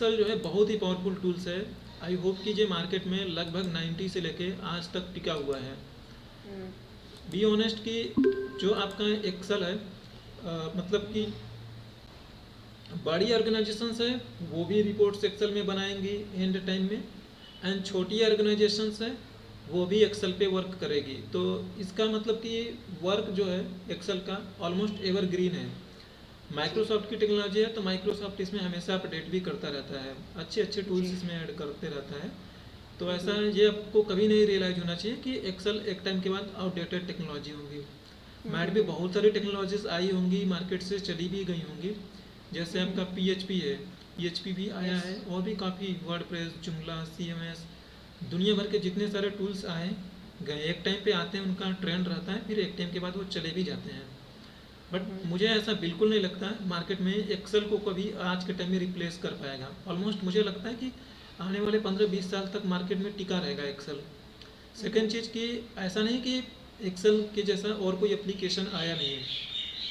Excel जो है बहुत ही पावरफुल टूल्स है। आई होप कि ये मार्केट में लगभग 90 से लेके आज तक टिका हुआ है। हम्म। बी ऑनेस्ट कि जो आपका एक्सेल है, मतलब कि बड़ी ऑर्गेनाइजेशंस है वो भी रिपोर्ट्स एक्सेल में बनाएंगी एंड टाइम में, एंड छोटी ऑर्गेनाइजेशंस है वो भी एक्सेल पे वर्क करेगी। तो इसका मतलब कि वर्क जो है एक्सेल का ऑलमोस्ट एवरग्रीन है। जी। माइक्रोसॉफ्ट की टेक्नोलॉजी है तो माइक्रोसॉफ्ट इसमें हमेशा अपडेट भी करता रहता है, अच्छे अच्छे टूल्स जी। इसमें ऐड करते रहता है। तो ऐसा हम्म। ये आपको कभी नहीं रियलाइज होना चाहिए कि एक्सेल एक टाइम के बाद आउटडेटेड टेक्नोलॉजी होगी। मैट भी बहुत सारी टेक्नोलॉजीज आई होंगी, मार्केट से चली भी गई होंगी। जैसे आपका PHP है, PHP भी आया यस। है, और भी काफ़ी वर्डप्रेस, जुमला, CMS, दुनिया भर के जितने सारे टूल्स आए गए एक टाइम पे आते हैं, उनका ट्रेंड रहता है, फिर एक टाइम के बाद वो चले भी जाते हैं। बट मुझे ऐसा बिल्कुल नहीं लगता मार्केट में एक्सेल को कभी आज के टाइम में रिप्लेस कर पाएगा। ऑलमोस्ट मुझे लगता है कि आने वाले 15-20 साल तक मार्केट में टिका रहेगा एक्सेल। सेकेंड चीज़ कि ऐसा नहीं कि एक्सेल के जैसा और कोई एप्लीकेशन आया नहीं है।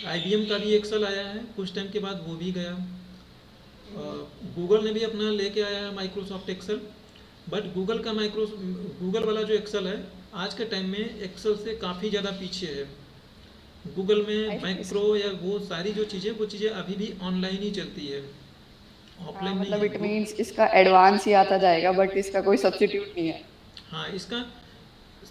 IBM का भी एक्सेल आया है, कुछ टाइम के बाद वो भी गया। गूगल ने भी अपना लेके आया है माइक्रोसॉफ्ट एक्सेल। बट गूगल वाला जो एक्सेल है आज के टाइम में एक्सेल से काफ़ी ज़्यादा पीछे है। गूगल आई में थिंक मैक्रो या वो सारी जो चीज़ें, वो चीज़ें अभी भी ऑनलाइन ही चलती है, हाँ, ऑफलाइन नहीं मतलब है इट वो। मीन्स इसका एडवांस ही आता जाएगा बट इसका कोई सब्स्टिट्यूट नहीं है। हाँ, इसका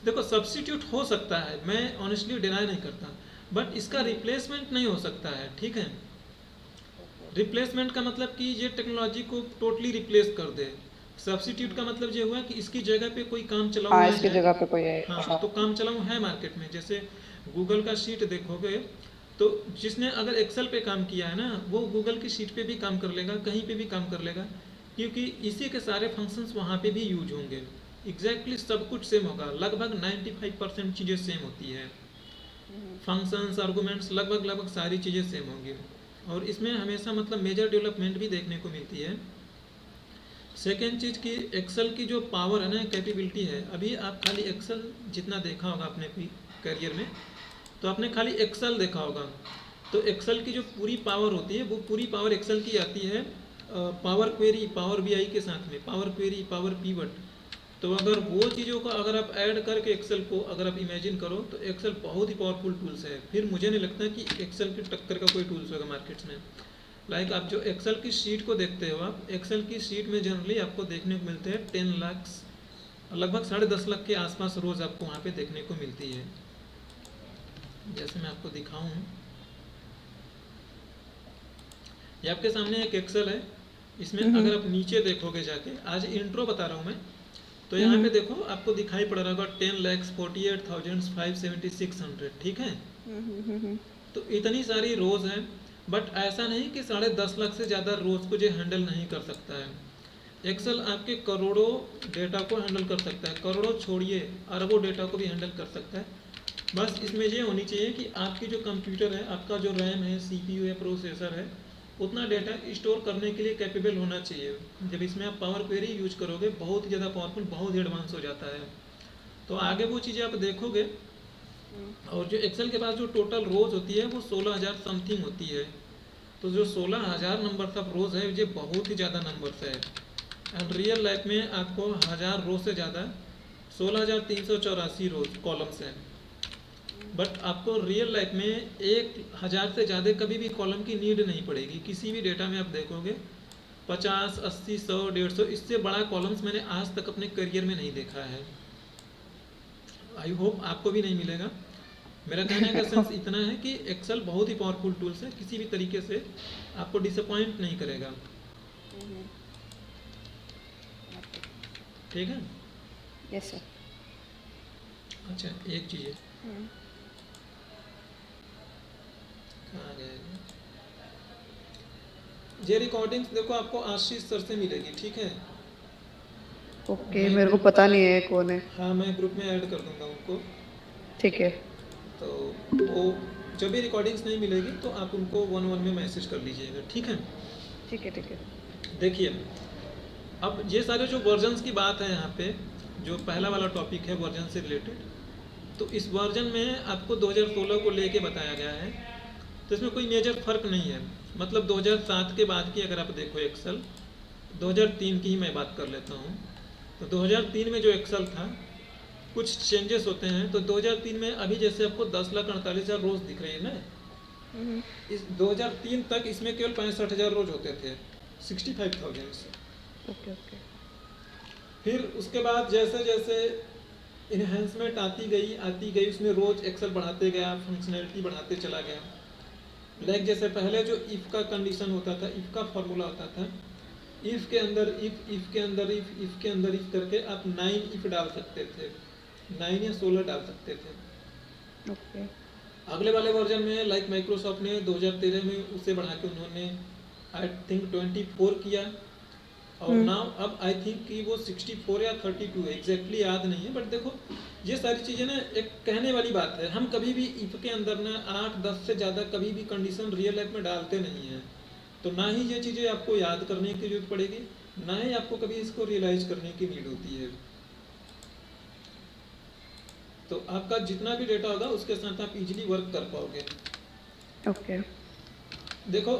देखो सब्स्टिट्यूट हो सकता है, मैं ऑनेस्टली डिनाई नहीं करता, बट इसका रिप्लेसमेंट नहीं हो सकता है, ठीक है। ओके। रिप्लेसमेंट का मतलब कि ये टेक्नोलॉजी को टोटली रिप्लेस कर दे। सब्स्टिट्यूट का मतलब ये हुआ कि इसकी जगह पे कोई काम चलाऊ हाँ, है इसकी है। जगह पे कोई है। हाँ, हाँ। तो काम चलाऊ है मार्केट में। जैसे गूगल का शीट देखोगे तो जिसने अगर एक्सेल पे काम किया है ना, वो गूगल की शीट पे भी काम कर लेगा, कहीं पे भी काम कर लेगा, क्योंकि इसी के सारे फंक्शंस वहाँ पे भी यूज होंगे। एग्जैक्टली सब कुछ सेम होगा, लगभग 95% चीज़ें सेम होती है। फंक्शंस, आर्गूमेंट्स, लगभग लगभग सारी चीज़ें सेम होंगी। और इसमें हमेशा मतलब मेजर डेवलपमेंट भी देखने को मिलती है। सेकेंड चीज़ की एक्सेल की जो पावर है ना, कैपेबिलिटी है, अभी आप खाली एक्सेल जितना देखा होगा अपने करियर में, तो आपने खाली एक्सेल देखा होगा। तो एक्सेल की जो पूरी पावर होती है वो पूरी पावर एक्सेल की आती है पावर क्वेरी, पावर BI के साथ में पावर क्वेरी, पावर पीवट। तो अगर वो चीज़ों को अगर आप ऐड करके एक्सेल को अगर आप इमेजिन करो तो एक्सेल बहुत ही पावरफुल टूल्स है। फिर मुझे नहीं लगता कि एक्सेल की टक्कर का कोई टूल्स होगा मार्केट्स में। लाइक आप जो एक्सेल की शीट को देखते हो, आप एक्सेल की शीट में जनरली आपको देखने को मिलते हैं 10 लाख, लगभग 10.5 लाख के आसपास रोज़ आपको वहाँ पे देखने को मिलती है। जैसे मैं आपको दिखाऊं, ये आपके सामने एक एक्सेल है। इसमें हम्म। अगर आप नीचे देखोगे जाके, आज इंट्रो बता रहा हूँ मैं, तो यहाँ पे हम्म। देखो आपको दिखाई पड़ रहा होगा 10,48,576, ठीक है। हम्म। तो इतनी सारी रोज़ हैं, बट ऐसा नहीं कि 10.5 लाख से ज़्यादा रोज़ को जो हैंडल नहीं कर सकता है। एक्सेल आपके करोड़ों डेटा को हैंडल कर सकता है, करोड़ों छोड़िए अरबों डेटा को भी हैंडल कर सकता है। बस इसमें ये होनी चाहिए कि आपकी जो कंप्यूटर है, आपका जो रैम है, CPU है, प्रोसेसर है, उतना डेटा स्टोर करने के लिए कैपेबल होना चाहिए। जब इसमें आप पावर क्वेरी यूज करोगे, बहुत ही ज़्यादा पावरफुल, बहुत ही एडवांस हो जाता है। तो आगे वो चीज़ें आप देखोगे। और जो एक्सेल के पास जो टोटल रोज होती है वो 16,000 समथिंग होती है। तो जो 16,000 नंबर ऑफ रोज है, ये बहुत ही ज़्यादा नंबर्स है। एंड रियल लाइफ में आपको 1000 रोज से ज़्यादा 16,384 रोज कॉलम्स हैं। बट आपको रियल लाइफ में 1,000 से ज़्यादा कभी भी कॉलम की नीड नहीं पड़ेगी। किसी भी डेटा में आप देखोगे 50, 80, 100, 150, इससे बड़ा कॉलम्स मैंने आज तक अपने करियर में नहीं देखा है। आई होप आपको भी नहीं मिलेगा। मेरा कहने का सेंस इतना है कि एक्सेल बहुत ही पावरफुल टूल्स है, किसी भी तरीके से आपको डिसअपॉइंट नहीं करेगा, ठीक है। Yes sir. अच्छा, एक चीज़ है, कहाँ गया ये? ये रिकॉर्डिंग्स देखो आपको आशीष सर से मिलेगी, ठीक है। ओके, मैं मेरे को ग्रुप, पता नहीं है कौन है। हाँ मैं ग्रुप में ऐड कर दूंगा उनको। ठीक है। तो वो जब भी रिकॉर्डिंग्स नहीं मिलेगी तो आप उनको 1-1 में मैसेज कर लीजिएगा, ठीक है। ठीक है। ठीक है। देखिए, अब ये सारे जो वर्जन्स की बात है यहाँ पे, जो पहला वाला टॉपिक है वर्जन से रिलेटेड, तो इस वर्जन में आपको 2016 को लेके बताया गया है। तो इसमें कोई मेजर फ़र्क नहीं है। मतलब 2007 के बाद की अगर आप देखो एक्सेल, 2003 की ही मैं बात कर लेता हूँ। तो 2003 में जो एक्सेल था, कुछ चेंजेस होते हैं। तो 2003 में अभी जैसे आपको 10,48,000 रोज दिख रही है ना, हम्म, इस 2003 तक इसमें केवल 65,000 रोज होते थे, 65,000 से। Okay okay. फिर उसके बाद जैसे जैसे इन्हेंसमेंट आती गई, उसमें रोज एक्सेल बढ़ाते गया, फंक्शनैलिटी बढ़ाते चला गया। लाइक जैसे पहले जो इफ़ का कंडीशन होता था, इफ़ का फॉर्मूला होता था, इफ़ के अंदर इफ़ के अंदर इफ़ के अंदर इफ़ करके आप 9 इफ़ डाल सकते थे, 9 या 16 डाल सकते थे। ओके। अगले वाले वर्जन में लाइक माइक्रोसॉफ्ट ने 2013 में उसे बढ़ा के उन्होंने आई थिंक 24 किया। और हम्म। नाउ अब आई थिंक कि वो 64 या 32 है, एग्जैक्टली याद नहीं है। बट देखो, ये सारी चीज़ें ना एक कहने वाली बात है। हम कभी भी इफ के अंदर ना 8-10 से ज़्यादा कभी भी कंडीशन रियल लाइफ में डालते नहीं हैं। तो ना ही ये चीज़ें आपको याद करने की जरूरत पड़ेगी, ना ही आपको कभी इसको रियलाइज करने की नीड होती है। तो आपका जितना भी डेटा होगा उसके साथ आप इजीली वर्क कर पाओगे। ओके। देखो,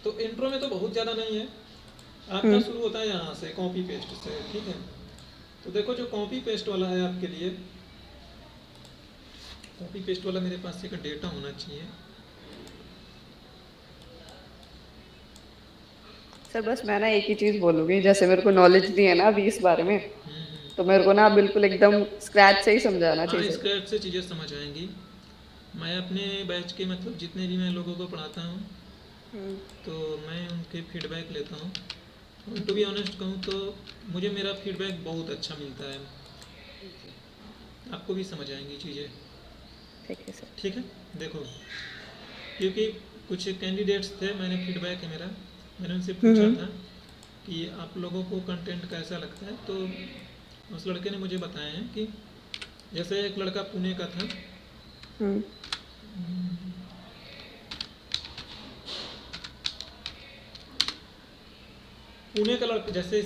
तो इंट्रो में तो बहुत ज़्यादा नहीं है, आपका हम्म। शुरू होता है यहाँ से कॉपी पेस्ट से, ठीक है। तो देखो, जो कॉपी पेस्ट वाला है आपके लिए, कॉपी पेस्ट वाला मेरे पास एक डेटा होना चाहिए। सर बस मैं ना एक ही चीज बोलूंगी, जैसे मेरे को नॉलेज नहीं है ना अभी इस बारे में, तो मेरे को ना बिल्कुल एकदम स्क्रैच से ही समझाना हाँ, चाहिए। स्क्रैच से चीज़ें समझ आएंगी। मैं अपने बैच के मतलब जितने भी मैं लोगों को पढ़ाता हूँ, हम्म। तो मैं उनके फीडबैक लेता हूँ। टू बी ऑनेस्ट कहूँ तो मुझे मेरा फीडबैक बहुत अच्छा मिलता है। जी। आपको भी समझ आएंगी चीज़ें, ठीक है सर। ठीक है। देखो, क्योंकि कुछ कैंडिडेट्स थे, मैंने फीडबैक है मेरा, मैंने उनसे पूछा हम्म। था कि आप लोगों को कंटेंट कैसा लगता है। तो उस लड़के ने मुझे बताया है कि जैसे एक लड़का पुणे का था, हम्म। पुणे का लड़का, जैसे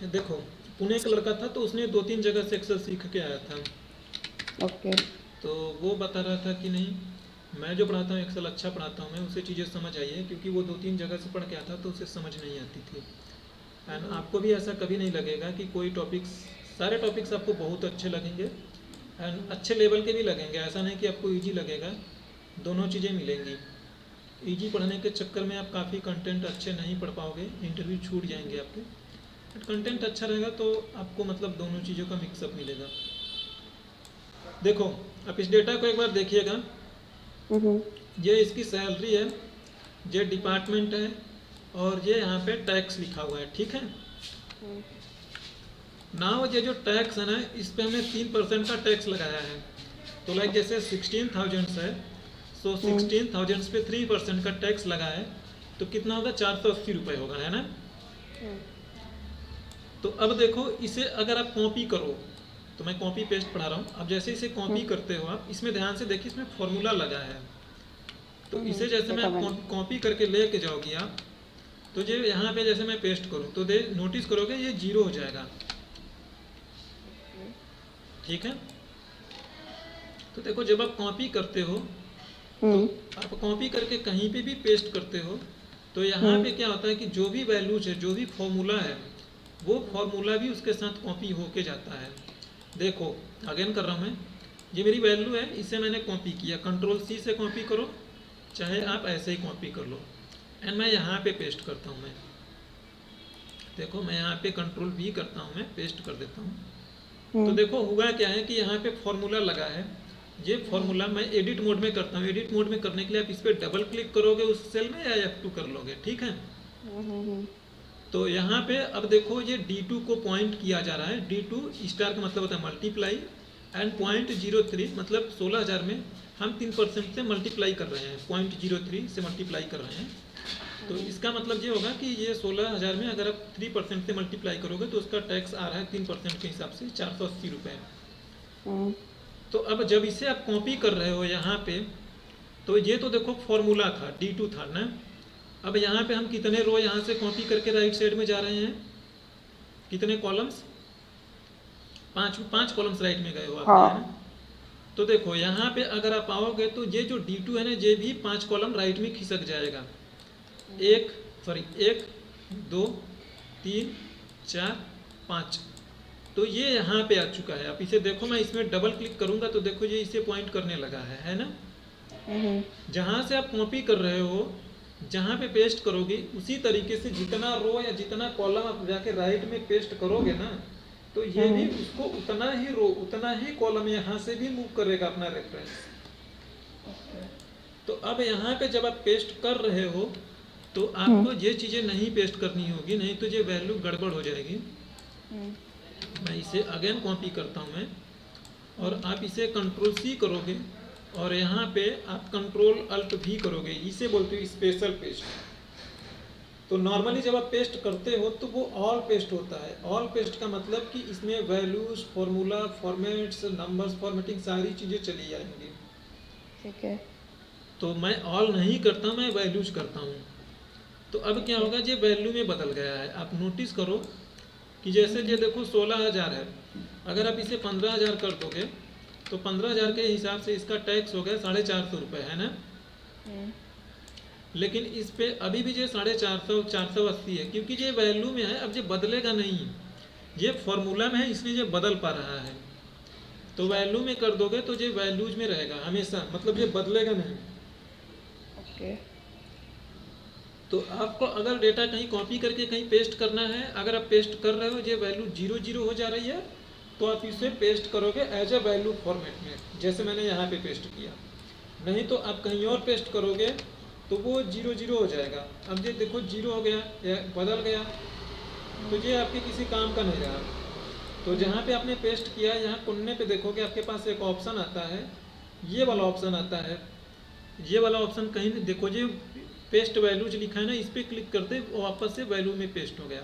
देखो, पुणे का लड़का था तो उसने 2-3 जगह से एक्सेल सीख के आया था। ओके। तो वो बता रहा था कि नहीं, मैं जो पढ़ाता हूँ एक्सेल अच्छा पढ़ाता हूँ, मैं उसे चीज़ें समझ आई है, क्योंकि वो 2-3 जगह से पढ़ के आता तो उसे समझ नहीं आती थी। एंड आपको भी ऐसा कभी नहीं लगेगा कि कोई टॉपिक्स, सारे टॉपिक्स आपको बहुत अच्छे लगेंगे एंड अच्छे लेवल के भी लगेंगे। ऐसा नहीं कि आपको इजी लगेगा, दोनों चीज़ें मिलेंगी। इजी पढ़ने के चक्कर में आप काफ़ी कंटेंट अच्छे नहीं पढ़ पाओगे, इंटरव्यू छूट जाएंगे आपके। बट कंटेंट अच्छा रहेगा तो आपको मतलब दोनों चीज़ों का मिक्सअप मिलेगा। देखो, आप इस डेटा को एक बार देखिएगा। हम्म। ये इसकी सैलरी है, ये डिपार्टमेंट है, और ये यहाँ पे टैक्स लिखा हुआ है, ठीक है। नाउ ये जो टैक्स है ना, इस पे हमने 3% का टैक्स लगाया है। तो लाइक जैसे 16,000 है, सो 16,000 पे 3% का टैक्स लगा है, तो कितना होगा, 480 रुपये होगा, है ना। तो अब देखो, इसे अगर आप कॉपी करो, तो मैं कॉपी पेस्ट पढ़ा रहा हूँ। अब जैसे इसे कॉपी करते हो आप, इसमें ध्यान से देखिए, इसमें फॉर्मूला लगा है। तो इसे जैसे मैं देखा मैंने। कॉपी करके लेके जाओगी आप, तो ये यहाँ पे जैसे मैं पेस्ट करूँ तो दे नोटिस करोगे ये 0 हो जाएगा, ठीक है। तो देखो, जब आप कॉपी करते हो, तो हम्म। आप कॉपी करके कहीं पे भी पेस्ट करते हो, तो यहाँ पे क्या होता है कि जो भी वैल्यूज है, जो भी फॉर्मूला है, वो फॉर्मूला भी उसके साथ कॉपी होके जाता है। देखो, अगेन कर रहा हूँ मैं, ये मेरी वैल्यू है, इसे मैंने कॉपी किया, कंट्रोल C से कॉपी करो, चाहे आप ऐसे ही कॉपी कर लो, एंड मैं यहाँ पे पेस्ट करता हूँ। मैं देखो, मैं यहाँ पे कंट्रोल V करता हूँ, मैं पेस्ट कर देता हूँ। तो देखो हुआ क्या है कि यहाँ पे फॉर्मूला लगा है। ये फॉर्मूला मैं एडिट मोड में करता हूँ। एडिट मोड में करने के लिए आप इस पर डबल क्लिक करोगे उस सेल में, या F2 कर लोगे, ठीक है। तो यहाँ पे अब देखो, ये D2 को पॉइंट किया जा रहा है। D2 स्टार का मतलब होता है मल्टीप्लाई, एंड 0.03 मतलब 16,000 में हम 3% से मल्टीप्लाई कर रहे हैं, 0.03 से मल्टीप्लाई कर रहे हैं। तो इसका मतलब ये होगा कि ये 16,000 में अगर आप 3% से मल्टीप्लाई करोगे तो उसका टैक्स आ रहा है 3% के हिसाब से 480 रुपये। तो अब जब इसे आप कॉपी कर रहे हो यहाँ पे, तो ये तो देखो फॉर्मूला था, D2 था ना। अब यहाँ पे हम कितने रो यहाँ से कॉपी करके राइट साइड में जा रहे हैं, कितने कॉलम्स, 5 कॉलम्स राइट में गए हो आपने, है ना। तो देखो यहाँ पे अगर आप आओगे तो ये जो D2 है ना, ये भी 5 कॉलम राइट में खिसक जाएगा। 1 2 3 4 5। तो ये यहाँ पे आ चुका है। आप इसे देखो, मैं इसमें डबल क्लिक करूँगा तो देखो ये इसे पॉइंट करने लगा है ना। जहाँ से आप कॉपी कर रहे हो, जहाँ पे पेस्ट करोगे उसी तरीके से जितना रो या जितना कॉलम आप जाके राइट में पेस्ट करोगे ना, तो ये भी उसको उतना ही रो उतना ही कॉलम यहाँ से भी मूव करेगा अपना रेफरेंस। तो अब यहाँ पे जब आप पेस्ट कर रहे हो तो आपको ये चीज़ें नहीं पेस्ट करनी होगी, नहीं तो ये वैल्यू गड़बड़ हो जाएगी। मैं इसे अगेन कॉपी करता हूँ मैं, और आप इसे कंट्रोल सी करोगे और यहाँ पे आप कंट्रोल अल्ट भी करोगे, इसे बोलते हो स्पेशल पेस्ट। तो नॉर्मली जब आप पेस्ट करते हो तो वो ऑल पेस्ट होता है। ऑल पेस्ट का मतलब कि इसमें values, formula, formats, numbers, formatting सारी चीज़ें चली जाएंगी। ठीक है। तो मैं ऑल नहीं करता, मैं वैल्यूज करता हूँ। तो अब क्या होगा, ये वैल्यू में बदल गया है। आप नोटिस करो कि जैसे ये देखो 16,000 है, अगर आप इसे 15,000 कर दोगे तो 15,000 के हिसाब से इसका टैक्स हो गया 450 रुपये, है ना। लेकिन इस पे अभी भी ये 450 480 है, क्योंकि ये वैल्यू में है। अब ये बदलेगा नहीं, ये फॉर्मूला में है इसलिए ये बदल पा रहा है। तो वैल्यू में कर दोगे तो ये वैल्यूज में रहेगा हमेशा, मतलब ये बदलेगा नहीं। ओके। तो आपको अगर डेटा कहीं कॉपी करके कहीं पेस्ट करना है, अगर आप पेस्ट कर रहे हो ये वैल्यू 0 0 हो जा रही है, तो आप इसे पेस्ट करोगे एज अ वैल्यू फॉर्मेट में, जैसे मैंने यहाँ पे पेस्ट किया। नहीं तो आप कहीं और पेस्ट करोगे तो वो 0 0 हो जाएगा। अब ये देखो 0 हो गया या बदल गया, तो ये आपके किसी काम का नहीं रहा। तो जहाँ पे आपने पेस्ट किया, यहाँ कोने पे देखोगे आपके पास एक ऑप्शन आता है, ये वाला ऑप्शन आता है। ये वाला ऑप्शन कहीं नहीं, देखो ये पेस्ट वैल्यूज लिखा है ना, इस पर क्लिक करते वो वापस से वैल्यू में पेस्ट हो गया।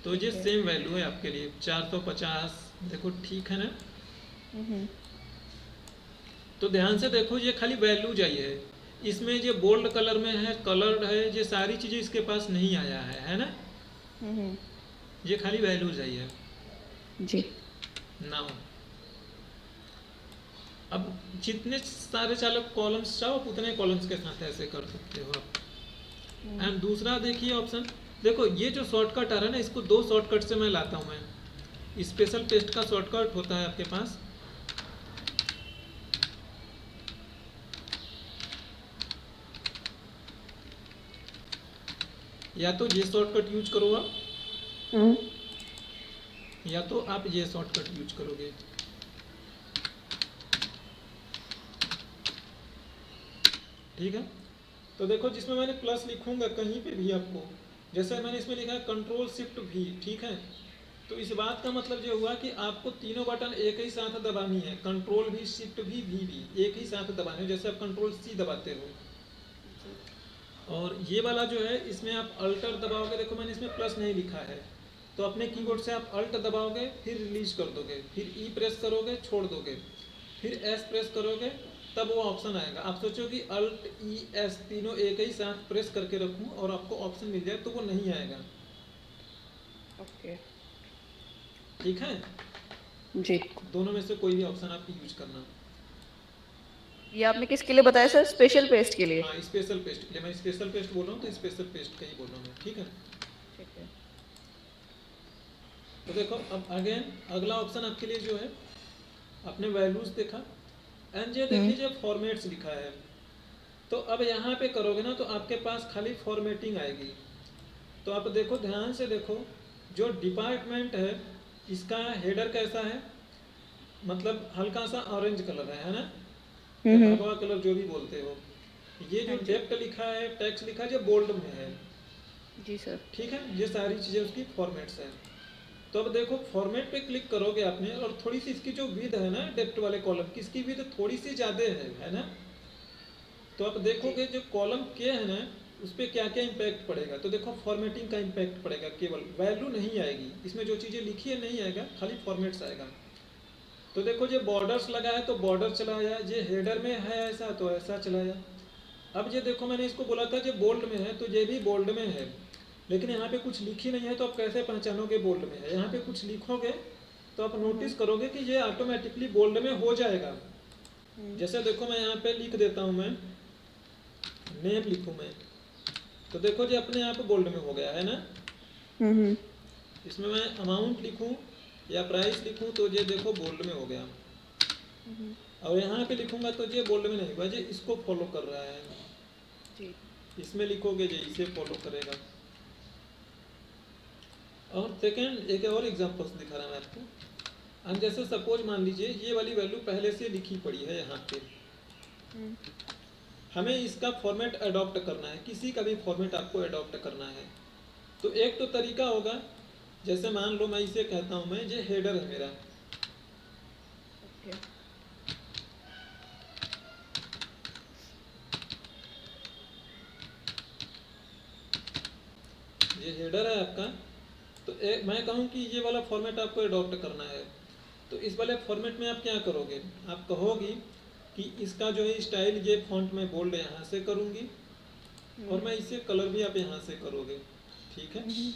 तो ये सेम वैल्यू है आपके लिए 450। देखो ठीक है ना। तो ध्यान से देखो, ये खाली वैल्यूज आई है, इसमें ये बोल्ड कलर में है, कलर्ड है, ये सारी चीज़ें इसके पास नहीं आया है ना। ये खाली वैल्यूज आई है जी। नाउ। अब जितने सारे चालक कॉलम्स चाहो आप उतने कॉलम्स के साथ ऐसे कर सकते हो आप। एंड दूसरा देखिए ऑप्शन, देखो ये जो शॉर्टकट आ रहा है ना, इसको 2 शॉर्टकट से मैं लाता हूँ। मैं स्पेशल पेस्ट का शॉर्टकट होता है आपके पास, या तो ये शॉर्टकट यूज करो आप, या तो आप ये शॉर्टकट यूज करोगे। ठीक है। तो देखो जिसमें मैंने प्लस लिखूंगा कहीं पे भी आपको, जैसे मैंने इसमें लिखा है कंट्रोल शिफ्ट भी, ठीक है। तो इस बात का मतलब ये हुआ कि आपको तीनों बटन एक ही साथ दबानी है, कंट्रोल भी, शिफ्ट भी एक ही साथ दबाने, जैसे आप कंट्रोल सी दबाते हो। और ये वाला जो है, इसमें आप अल्टर दबाओगे, देखो मैंने इसमें प्लस नहीं लिखा है, तो अपने कीबोर्ड से आप अल्ट दबाओगे, फिर रिलीज कर दोगे, फिर ई प्रेस करोगे, छोड़ दोगे, फिर एस प्रेस करोगे, तब वो ऑप्शन आएगा। आप सोचो कि अल्ट ई एस तीनों एक ही साथ प्रेस करके रखूं और आपको ऑप्शन मिल जाए, तो वो नहीं आएगा। ओके। ठीक है जी। दोनों में से कोई भी ऑप्शन आप यूज करना। ये आपने किसके लिए बताया सर? स्पेशल पेस्ट के लिए? हाँ स्पेशल पेस्ट के लिए, मैं स्पेशल पेस्ट बोल रहा हूँ तो स्पेशल पेस्ट का ही बोल रहा हूँ। ठीक है। ठीक है। तो देखो अब अगेन अगला ऑप्शन आपके लिए जो है, आपने वैल्यूज देखा एंड ये देखिए जो फॉर्मेट्स लिखा है, तो अब यहाँ पे करोगे ना तो आपके पास खाली फॉर्मेटिंग आएगी। तो आप देखो ध्यान से देखो, जो डिपार्टमेंट है इसका हेडर कैसा है, मतलब हल्का सा ऑरेंज कलर है ना, भगवा कलर जो भी बोलते हो। ये जो डेप्थ लिखा है, टेक्स्ट लिखा है, जो बोल्ड में है। जी सर। ठीक है, ये सारी चीज़ें उसकी फॉर्मेट्स हैं। तो अब देखो फॉर्मेट पे क्लिक करोगे आपने, और थोड़ी सी इसकी जो विड्थ है ना डेप्थ वाले कॉलम की, इसकी विड्थ थोड़ी सी ज़्यादा है ना। तो आप देखोगे जो कॉलम के है ना, उस पर क्या क्या इम्पैक्ट पड़ेगा। तो देखो फॉर्मेटिंग का इम्पैक्ट पड़ेगा, केवल वैल्यू नहीं आएगी इसमें, जो चीज़ें लिखी है नहीं आएगा, खाली फॉर्मेट्स आएगा। तो देखो ये बॉर्डर्स लगा है तो बॉर्डर चला आया, ये हेडर में है ऐसा तो ऐसा चला आया। अब ये देखो मैंने इसको बोला था जो बोल्ड में है, तो ये भी बोल्ड में है, लेकिन यहाँ पे कुछ लिखी नहीं है, तो आप कैसे पहचानोगे बोल्ड में है। यहाँ पे कुछ लिखोगे तो आप नोटिस करोगे कि ये ऑटोमेटिकली बोल्ड में हो जाएगा। जैसे देखो मैं यहाँ पे लिख देता हूँ, मैं नेम लिखूँ मैं, तो देखो ये अपने आप बोल्ड में हो गया है ना। हम्म। इसमें मैं अमाउंट लिखूं या प्राइस लिखूं तो ये देखो बोल्ड में हो गया, हम्म। और यहाँ पे लिखूंगा तो ये बोल्ड में नहीं हुआ, ये इसको फॉलो कर रहा है। जी। इसमें लिखोगे ये इसे फॉलो करेगा। और सेकेंड एक और एग्जांपल्स दिखा रहा मैं आपको। अब जैसे सपोज मान लीजिए ये वाली वैल्यू पहले से लिखी पड़ी है यहाँ पे, हम्म। हमें इसका फॉर्मेट अडॉप्ट करना है, किसी का भी फॉर्मेट आपको अडॉप्ट करना है। तो एक तो तरीका होगा, जैसे मान लो मैं इसे कहता हूँ, मैं ये हेडर है मेरा, ओके। ये हेडर है आपका। तो मैं कहूँ कि ये वाला फॉर्मेट आपको अडॉप्ट करना है, तो इस वाले फॉर्मेट में आप क्या करोगे, आप कहोगी कि इसका जो है स्टाइल ये फॉन्ट में बोल्ड यहाँ से करूँगी, और मैं इसे कलर भी आप यहाँ से करोगे, ठीक है। हम्म।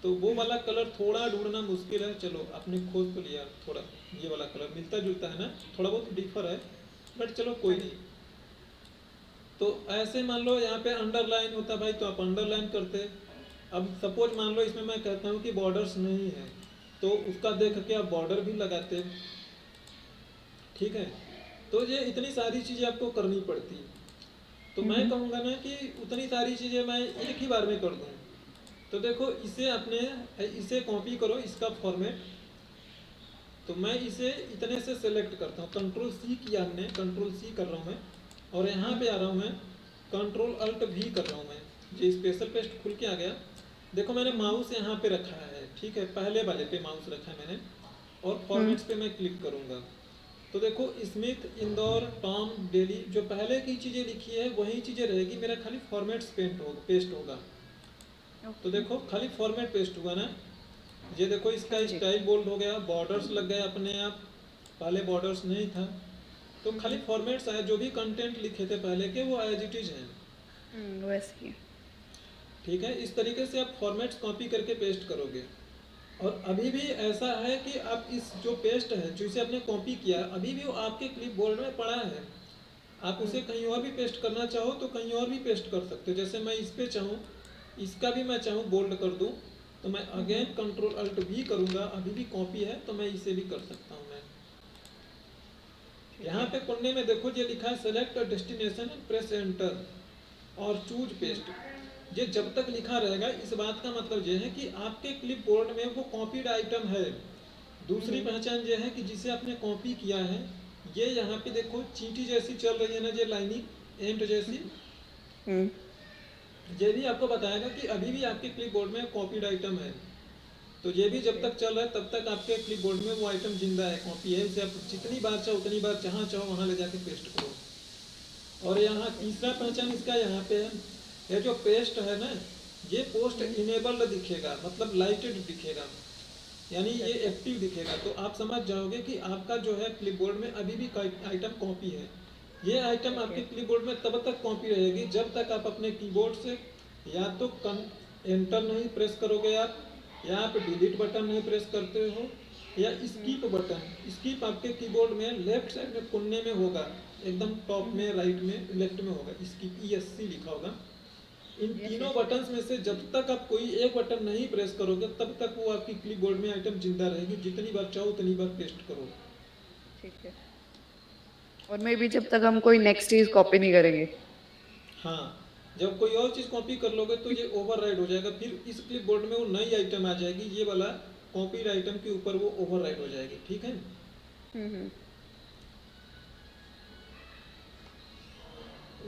तो वो वाला कलर थोड़ा ढूंढना मुश्किल है, चलो आपने खोज तो लिया, थोड़ा ये वाला कलर मिलता जुलता है ना, थोड़ा बहुत डिफर है, बट चलो कोई हाँ जी। नहीं। तो ऐसे मान लो यहाँ पे अंडरलाइन होता भाई, तो आप अंडरलाइन करते। अब सपोज मान लो इसमें मैं कहता हूँ कि बॉर्डर्स नहीं है, तो उसका देख के आप बॉर्डर भी लगाते, ठीक है। तो ये इतनी सारी चीज़ें आपको करनी पड़ती, तो मैं कहूँगा ना कि उतनी सारी चीज़ें मैं एक ही बार में कर दूँ। तो देखो इसे अपने, इसे कॉपी करो इसका फॉर्मेट, तो मैं इसे इतने से सेलेक्ट करता हूँ, कंट्रोल सी किया हमने, कंट्रोल सी कर रहा हूँ मैं, और यहाँ पे आ रहा हूँ मैं, कंट्रोल अल्ट भी कर रहा हूँ मैं, ये स्पेशल पेस्ट खुल के आ गया। देखो मैंने माउस यहाँ पे रखा है, ठीक है, पहले वाले पे माउस रखा है मैंने, और फॉर्मेट्स पे मैं क्लिक करूँगा। तो देखो स्मिथ, इंदौर, टॉम, डेली, जो पहले की चीज़ें लिखी है वही चीज़ें रहेगी, मेरा खाली फॉर्मेट्स पेस्ट होगा। तो ओके। देखो खाली फॉर्मेट पेस्ट हुआ ना, ये देखो हाँ इसका जी। स्टाइल बोल्ड हो गया, बॉर्डर्स लग गए अपने आप, पहले बॉर्डर्स नहीं था। तो खाली फॉर्मेट्स आए, जो भी कंटेंट लिखे थे पहले के वो एज इट इज हैं, वैसे ही है। ठीक है। इस तरीके से आप फॉर्मेट्स कॉपी करके पेस्ट करोगे। और अभी भी ऐसा है कि आप इस जो पेस्ट है, जिसे आपने कॉपी किया, अभी भी वो आपके क्लिप बोर्ड में पड़ा है, आप उसे कहीं और भी पेस्ट करना चाहो तो कहीं और भी पेस्ट कर सकते हो। जैसे मैं इस पे चाहूँ, इसका भी मैं चाहूँ बोल्ड कर दूँ, तो मैं अगेन कंट्रोल अल्ट भी करूँगा, अभी भी कॉपी है तो मैं इसे भी कर सकता हूँ मैं। ठीक यहाँ है। पे कोने में देखो ये लिखा है select destination and press enter और चूज पेस्ट। ये जब तक लिखा रहेगा, इस बात का मतलब ये है कि आपके क्लिप बोर्ड में वो कॉपीड आइटम है। दूसरी पहचान ये है कि जिसे आपने कॉपी किया है, ये यहाँ पे देखो चींटी जैसी चल रही है ना, ये लाइनिंग एंड जैसी, हम्म। ये भी आपको बताएगा कि अभी भी आपके क्लिप बोर्ड में कॉपीड आइटम है। तो ये भी जब ओके। तक चल रहा है तब तक आपके क्लिप बोर्ड में वो आइटम जिंदा है, कॉपी है, इसे आप जितनी बार चाहो उतनी बार जहाँ चाहो वहाँ ले जाके पेस्ट करो। और यहाँ तीसरा पहचान इसका यहाँ पे है, ये जो पेस्ट है ना, ये पोस्ट इनेबल्ड दिखेगा, मतलब लाइटेड दिखेगा, यानी ये एक्टिव दिखेगा। तो आप समझ जाओगे कि आपका जो है क्लिपबोर्ड में अभी भी आइटम कॉपी है। ये आइटम ओके। आपके क्लिपबोर्ड में तब तक कॉपी रहेगी जब तक आप अपने कीबोर्ड से या तो एंटर नहीं प्रेस करोगे आप, या आप डिलीट बटन नहीं प्रेस करते हो, या स्कीप बटन। स्कीप आपके कीबोर्ड में लेफ्ट साइड में कोने में होगा, एकदम टॉप में, राइट में, लेफ्ट में होगा, स्कीप ESC लिखा होगा। इन यस तीनों यस। बटन्स में से जब तक आप कोई एक बटन नहीं प्रेस करोगे तब तक वो आपकी क्लिपबोर्ड में आइटम जिंदा रहेगी, जितनी बार चाहो उतनी बार पेस्ट करो। ठीक है। और मे भी जब तक हम कोई नेक्स्ट चीज कॉपी नहीं करेंगे। हाँ, जब कोई और चीज़ कॉपी कर लोगे तो ये ओवरराइड हो जाएगा, फिर इस क्लिपबोर्ड में वो नई आइटम आ जाएगी, ये वाला कॉपीड आइटम के ऊपर वो ओवरराइड हो जाएगी, ठीक है। हम्म।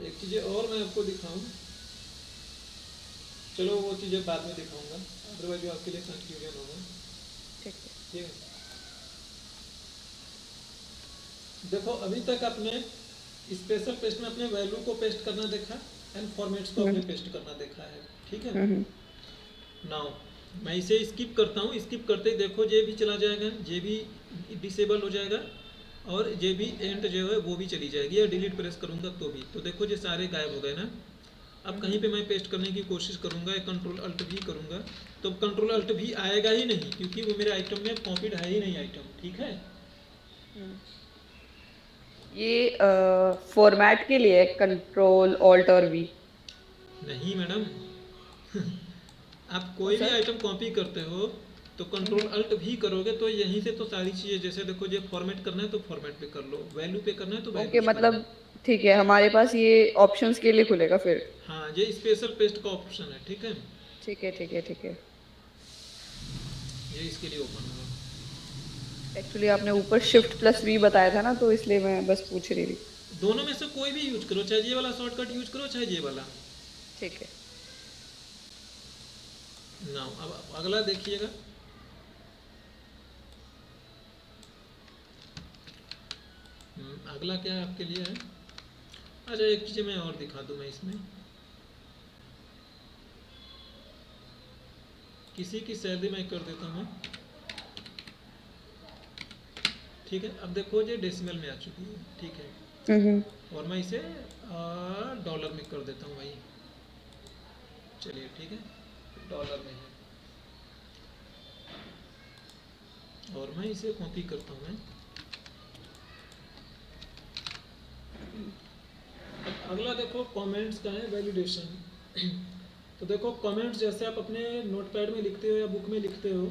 एक चीज़ें और मैं आपको दिखाऊं, चलो वो चीज़ें बाद में दिखाऊंगा, अदरवाइज वो आपके लिए कंफ्यूजन होगा, ठीक है। ठीक है। देखो अभी तक आपने स्पेशल पेस्ट में अपने वैल्यू को पेस्ट करना देखा, एंड फॉर्मेट्स को आपने पेस्ट करना देखा है, ठीक है। नाउ मैं इसे स्किप करता हूँ, स्किप करते ही देखो ये भी चला जाएगा, ये भी डिसेबल हो जाएगा, और ये भी एंड जो है वो भी चली जाएगी, या डिलीट प्रेस करूँगा तो भी। तो देखो ये सारे गायब हो गए ना। अब कहीं पे मैं पेस्ट करने की कोशिश करूँगा या कंट्रोल अल्ट भी करूँगा, तो कंट्रोल अल्ट भी आएगा ही नहीं, क्योंकि वो मेरे आइटम में कॉपीड है ही नहीं आइटम, ठीक है। ये फॉर्मेट के लिए कंट्रोल ऑल्ट और वी। नहीं मैडम आप कोई भी सर आइटम कॉपी करते हो तो कंट्रोल अल्ट भी करोगे तो यहीं से तो सारी चीज़ें, जैसे देखो ये फॉर्मेट करना है तो फॉर्मेट पे कर लो, वैल्यू पे करना है तो ओके, वैल्यूज पे लो। मतलब ठीक है, हमारे पास ये ऑप्शंस के लिए खुलेगा फिर। हाँ, ये स्पेशल पेस्ट का ऑप्शन है, ठीक है, ठीक है, ठीक है, ठीक है। ये इसके लिए ओपन होगा। एक्चुअली आपने ऊपर शिफ्ट प्लस वी बताया था ना, तो इसलिए मैं बस पूछ रही थी। दोनों में से कोई भी यूज करो, चाहे ये वाला शॉर्टकट यूज करो चाहे ये वाला। ठीक है। नाउ अब अगला देखिएगा। अगला क्या है आपके लिए है। अच्छा, एक चीज़ मैं और दिखा दूँ मैं इसमें, किसी की सैलरी मैं कर देता हूँ, ठीक है। अब देखो ये डेसिमल में आ चुकी है, ठीक है, हम्म। और मैं इसे डॉलर में कर देता हूँ भाई। चलिए ठीक है, डॉलर में है, और मैं इसे कॉपी करता हूँ मैं। अब अगला देखो कमेंट्स का है, वैलिडेशन। तो देखो कमेंट्स जैसे आप अपने नोटपैड में लिखते हो या बुक में लिखते हो,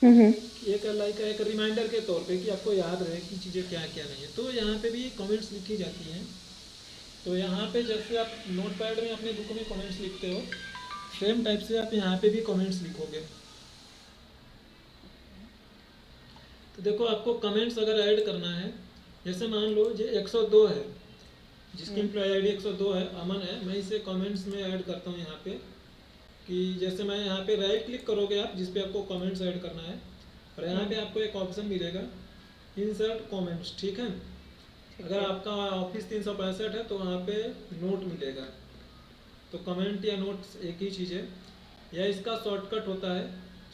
हम्म। एक लाइक एक रिमाइंडर के तौर पे कि आपको याद रहे कि चीज़ें क्या क्या नहीं है, तो यहाँ पे भी कमेंट्स लिखी जाती हैं। तो यहाँ पे जैसे आप नोटपैड में अपने बुक में कमेंट्स लिखते हो, सेम टाइप से आप यहाँ पे भी कमेंट्स लिखोगे। तो देखो आपको कमेंट्स अगर ऐड करना है, जैसे मान लो ये 102 है, जिसकी हम्म। एम्प्लॉय आईडी 102 है, अमन है, मैं इसे कमेंट्स में ऐड करता हूँ यहाँ पे। कि जैसे मैं यहाँ पे राइट क्लिक करोगे आप जिस पे आपको कमेंट्स ऐड करना है, और यहाँ पे आपको एक ऑप्शन मिलेगा इंसर्ट कमेंट्स, ठीक है। ठीक अगर है। आपका ऑफिस 365 है तो वहाँ पे नोट मिलेगा। तो कमेंट या नोट्स एक ही चीज़ है, या इसका शॉर्टकट होता है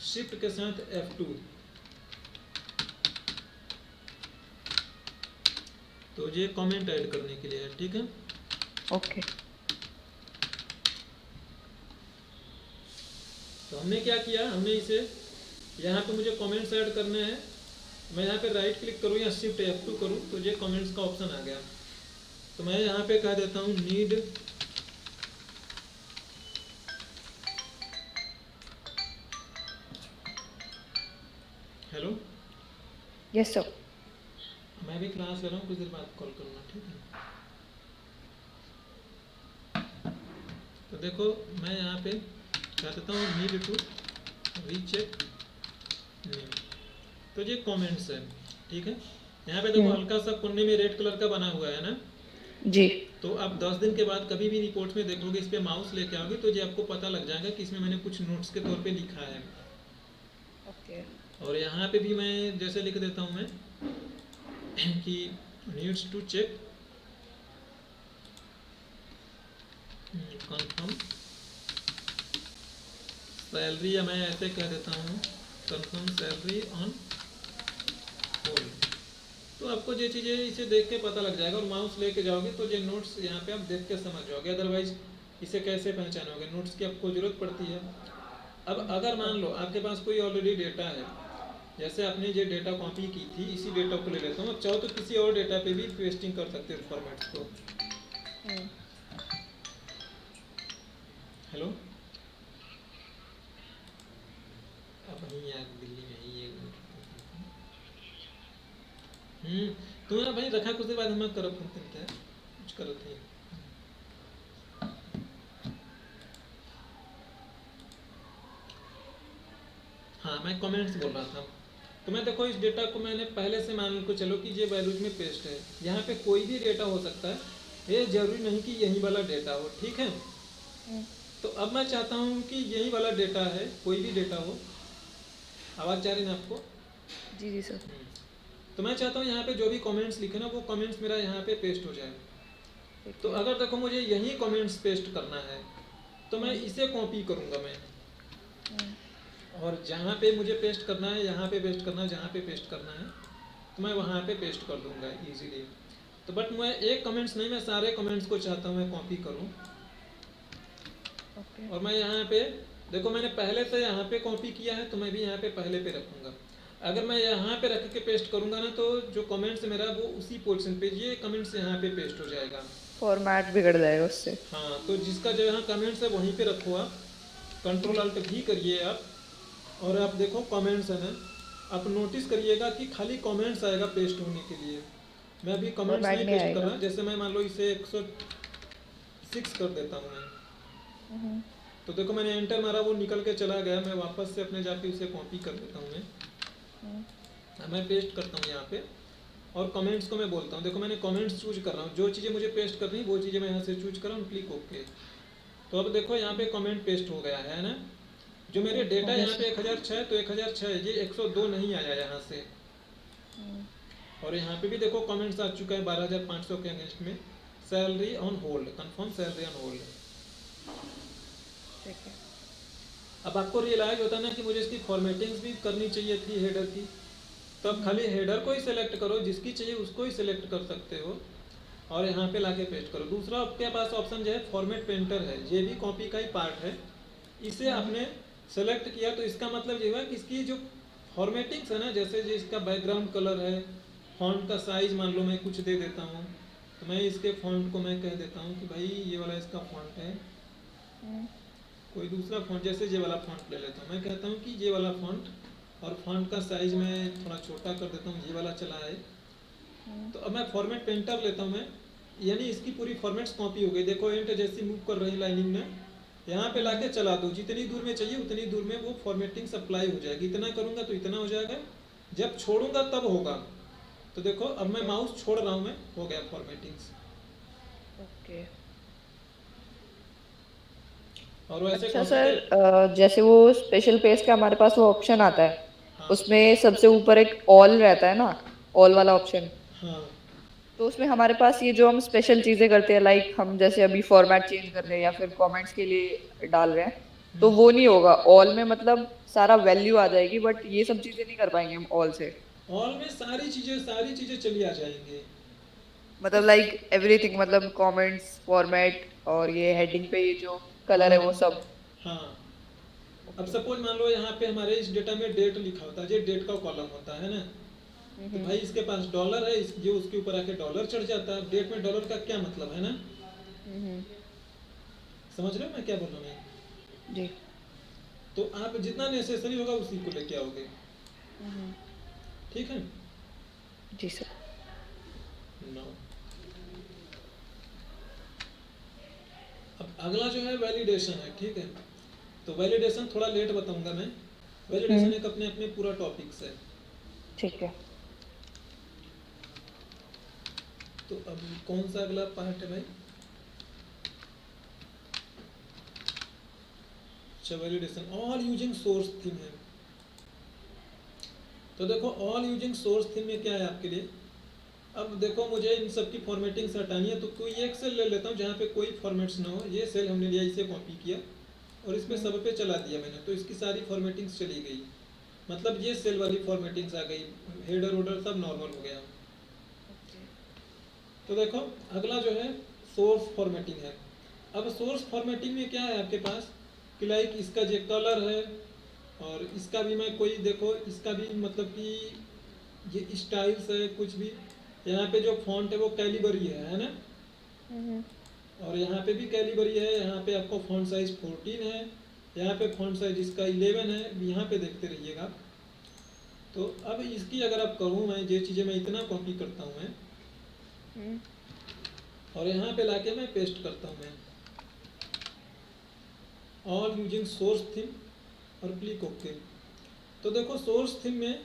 शिफ्ट के साथ F2। तो ये कमेंट ऐड करने के लिए है, ठीक है। ओके। तो हमने क्या किया, हमने इसे यहाँ पे मुझे कमेंट्स ऐड करने हैं, मैं यहाँ पे राइट क्लिक करूँ या शिफ्ट F2 करूँ तो ये कमेंट्स का ऑप्शन आ गया। तो मैं यहाँ पे कह देता हूँ नीड हेलो। Yes sir. मैं भी क्लास ले रहा हूँ, कुछ देर बाद कॉल करूँगा, ठीक है। तो देखो मैं यहाँ पे कह देता हूँ नीड टू रीचेक नेम, तो ये कमेंट्स है, ठीक है। यहाँ पे देखो हम्म। हल्का सा कोने में रेड कलर का बना हुआ है ना। जी। तो आप 10 दिन के बाद कभी भी रिपोर्ट में देखोगे, इस पे माउस लेके आओगे तो ये आपको पता लग जाएगा कि इसमें मैंने कुछ नोट्स के तौर पे लिखा है। ओके। और यहाँ पे भी मैं जैसे लिख देता हूँ मैं कि needs to check confirm salary, या मैं ऐसे कह देता हूँ कंफर्म सैलरी ऑन होल। तो आपको ये चीज़ें इसे देख के पता लग जाएगा, और माउस लेके जाओगे तो ये नोट्स यहाँ पे आप देख के समझ जाओगे, अदरवाइज इसे कैसे पहचानोगे, नोट्स की आपको ज़रूरत पड़ती है। अब अगर मान लो आपके पास कोई ऑलरेडी डेटा है, जैसे आपने ये डेटा कॉपी की थी, इसी डेटा को ले लेता हूँ, अब चाहो तो किसी और डेटा पे भी पेस्टिंग कर सकते हो फॉर्मेट्स को। हम्म। हेलो, अब वहीं यार दिल्ली में ही एक तो ना भाई रखा, कुछ देर बाद हम करब फोन क्या कुछ करत है। हाँ, मैं कमेंट्स बोल रहा था। तो मैं देखो इस डेटा को मैंने पहले से मान को चलो कि ये वैल्यूज में पेस्ट है, यहाँ पे कोई भी डेटा हो सकता है, ये जरूरी नहीं कि यही वाला डेटा हो, ठीक है। हम्म। तो अब मैं चाहता हूँ कि यही वाला डेटा है, कोई भी डेटा हो। आवाज़ जा रही है ना आपको? जी जी सर। तो मैं चाहता हूँ यहाँ पे जो भी कमेंट्स लिखे ना वो कमेंट्स मेरा यहाँ पे पेस्ट हो जाए। ठीक तो है। अगर देखो मुझे यही कमेंट्स पेस्ट करना है तो मैं इसे कॉपी करूँगा मैं, हम्म। और जहाँ पे मुझे पेस्ट करना है, यहाँ पे पेस्ट करना है, जहाँ पे पेस्ट करना है तो मैं वहाँ पे पेस्ट कर दूँगा इजीली। तो बट मैं एक कमेंट्स नहीं, मैं सारे कमेंट्स को चाहता हूँ मैं कॉपी करूँ। ओके। और मैं यहाँ पे देखो मैंने पहले से यहाँ पे कॉपी किया है तो मैं भी यहाँ पे पहले पे रखूँगा। अगर मैं यहाँ पे रख के पेस्ट करूँगा ना तो जो कमेंट्स मेरा वो उसी पोर्शन पे, ये कमेंट्स यहाँ पे पेस्ट हो जाएगा। फॉर्मेट बिगड़ जाएगा उससे। हाँ, तो जिसका जो यहाँ कमेंट्स है वहीं पे रखो आप, कंट्रोल अल्ट भी करिए आप, और आप देखो कमेंट्स है ना, आप नोटिस करिएगा कि खाली कमेंट्स आएगा पेस्ट होने के लिए। मैं अभी कमेंट्स फॉर्मेट नहीं नहीं पेस्ट कर आएगा। रहा, जैसे मैं मान लो इसे 106 कर देता हूँ मैं, हम्म, तो देखो मैंने एंटर मारा, वो निकल के चला गया। मैं वापस से अपने जाके उसे कॉपी कर देता हूँ हम्म, मैं पेस्ट करता हूँ यहाँ पे, और कमेंट्स को मैं बोलता हूँ, देखो मैंने कमेंट्स चूज कर रहा हूँ, जो चीज़ें मुझे पेस्ट करनी वो चीज़ें मैं यहाँ से चूज कर रहा हूँ, क्लिक ओके। तो अब देखो यहाँ पे कमेंट पेस्ट हो गया है ना। जो मेरे हो डेटा गया यहाँ पे सर। 1006 तो 1006 है, ये 102 नहीं आया यहाँ से। हम्म, और यहाँ पे भी देखो कमेंट्स आ चुका है 12,500 के अगेंस्ट में, salary on hold, confirm salary on hold. ठीक है। अब आपको रियलाइज होता है ना कि मुझे इसकी फॉर्मेटिंग्स भी करनी चाहिए थी हेडर की, तो अब खाली हेडर को ही सिलेक्ट करो, जिसकी चाहिए उसको ही सिलेक्ट कर सकते हो, और यहाँ पे लाके पेस्ट करो। दूसरा आपके पास ऑप्शन जो है फॉर्मेट पेंटर है, ये भी कॉपी का ही पार्ट है। इसे आपने सेलेक्ट किया तो इसका मतलब ये हुआ कि इसकी जो फॉर्मेटिंग्स है ना, जैसे जो इसका बैकग्राउंड कलर है, फॉन्ट का साइज मान लो मैं कुछ दे देता हूँ, तो मैं इसके फॉन्ट को मैं कह देता हूँ कि भाई ये वाला इसका फॉन्ट है, हम्म, कोई दूसरा फॉन्ट जैसे ये वाला फॉन्ट ले लेता हूँ, मैं कहता हूँ कि ये वाला फॉन्ट, और फॉन्ट का साइज मैं थोड़ा छोटा कर देता हूँ, ये वाला चला है। हम्म, तो अब मैं फॉर्मेट पेंटर लेता हूँ मैं, यानी इसकी पूरी फॉर्मेट्स कॉपी हो गई। देखो एंट जैसी मूव कर रही लाइनिंग में, यहाँ पे लाके चला दो, जितनी दूर में चाहिए उतनी दूर में वो फॉर्मेटिंग अप्लाई हो जाएगी। इतना करूँगा तो इतना हो जाएगा, जब छोड़ूंगा तब होगा। तो देखो अब मैं माउस छोड़ रहा हूँ, मैं हो गया फॉर्मेटिंग्स। ओके। और वैसे अच्छा कॉपी के, सर, जैसे वो स्पेशल पेज का हमारे पास वो ऑप्शन आता है, हाँ उसमें सबसे ऊपर एक ऑल रहता है ना, ऑल वाला ऑप्शन। हाँ, तो उसमें हमारे पास ये जो हम स्पेशल चीजें करते हैं, लाइक हम जैसे अभी फॉर्मेट चेंज कर रहे हैं या फिर कमेंट्स के लिए डाल रहे हैं, तो वो नहीं होगा ऑल में, मतलब सारा वैल्यू आ जाएगी, बट ये सब चीजें नहीं कर पाएंगे हम ऑल से। ऑल में सारी चीज़ें चली आ जाएंगी। मतलब लाइक एवरीथिंग, मतलब कमेंट्स, फॉर्मेट, और ये हेडिंग पे ये जो कलर है हाँ वो सब। हाँ। अब ओके। सपोज मान लो यहाँ पे हमारे इस डेटा में डेट लिखा होता है, ये डेट का कॉलम होता है ना, तो हम्म, भाई इसके पास डॉलर है, ये उसके ऊपर आके डॉलर चढ़ जाता है। डेट में डॉलर का क्या मतलब है ना, हम्म, समझ रहे हो मैं क्या बोल रहा हूँ? जी। तो आप जितना नेसेसरी होगा उसी को लेके आओगे, हम्म, ठीक है। जी सर। नो, अब अगला जो है वैलिडेशन है, ठीक है। तो वैलिडेशन थोड़ा लेट बताऊंगा मैं, वैलिडेशन एक अपने अपने पूरा टॉपिक्स है। ठीक है। तो अब कौन सा अगला पार्ट है भाई? अच्छा, validation all using source theme है। तो देखो ऑल यूजिंग सोर्स थीम में क्या है आपके लिए। अब देखो मुझे इन सब की फॉर्मेटिंग हटानी है, तो कोई एक सेल ले लेता हूँ जहाँ पे कोई फॉर्मेट्स ना हो। ये सेल हमने लिया, इसे कॉपी किया और इस पे सब पे चला दिया मैंने, तो इसकी सारी फॉर्मेटिंग्स चली गई। मतलब ये सेल वाली फॉर्मेटिंग्स आ गई, हेडर वोडर सब नॉर्मल हो गया। तो देखो अगला जो है सोर्स फॉर्मेटिंग है। अब सोर्स फॉर्मेटिंग में क्या है आपके पास कि लाइक इसका जो कलर है, और इसका भी मैं कोई देखो इसका भी मतलब कि ये स्टाइल्स है कुछ भी। यहाँ पे जो फॉन्ट है वो कैलिबरी है ना, हम्म, और यहाँ पे भी कैलिबरी है। यहाँ पे आपको फॉन्ट साइज 14 है, यहाँ पे फॉन्ट साइज इसका 11 है, यहाँ पे देखते रहिएगा। तो अब इसकी अगर आप करूँ मैं, ये चीज़ें मैं इतना कॉपी करता हूँ मैं, हम्म, और यहाँ पे लाके मैं पेस्ट करता हूँ मैं, ऑल यूजिंग सोर्स थीम और क्लिक ओके। तो देखो सोर्स थीम में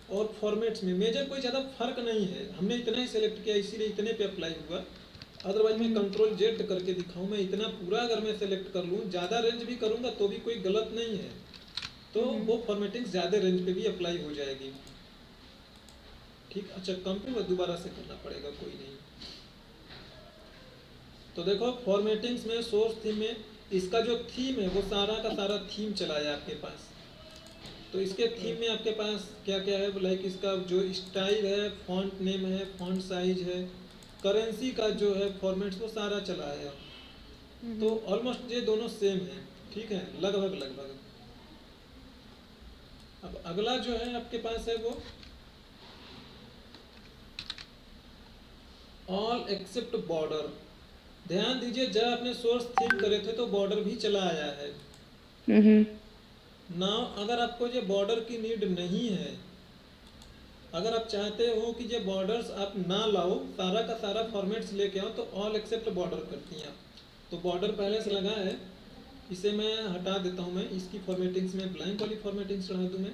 और फॉर्मेट्स में मेजर कोई ज़्यादा फर्क नहीं है, हमने इतना ही सेलेक्ट किया इसीलिए इतने पे अप्लाई हुआ। अदरवाइज मैं कंट्रोल जेड करके दिखाऊं, मैं इतना पूरा अगर मैं सेलेक्ट कर लूँ, ज़्यादा रेंज भी करूँगा तो भी कोई गलत नहीं है, तो वो फॉर्मेटिंग ज़्यादा रेंज पे भी अप्लाई हो जाएगी। ठीक, अच्छा कम पे दोबारा से करना पड़ेगा, कोई नहीं। तो देखो फॉर्मेटिंग्स में सोर्स थीम में इसका जो थीम है वो सारा का सारा थीम चला है आपके पास। तो इसके थीम में आपके पास क्या क्या है, लाइक इसका जो स्टाइल है, फॉन्ट नेम है, फॉन्ट साइज है, करेंसी का जो है फॉर्मेट्स वो सारा चला है। तो ऑलमोस्ट ये दोनों सेम है, ठीक है, लगभग लगभग। अब अगला जो है आपके पास है वो ऑल एक्सेप्ट बॉर्डर। ध्यान दीजिए जब आपने सोर्स थीम करे थे तो बॉर्डर भी चला आया है, ना अगर आपको ये बॉर्डर की नीड नहीं है, अगर आप चाहते हो कि ये बॉर्डर्स आप ना लाओ, सारा का सारा फॉर्मेट्स लेके आओ, तो ऑल एक्सेप्ट बॉर्डर करती हैं आप। तो बॉर्डर पहले से लगा है, इसे मैं हटा देता हूँ, मैं इसकी फॉर्मेटिंग्स में ब्लैंक वाली फॉर्मेटिंग्स चढ़ा दूँ मैं।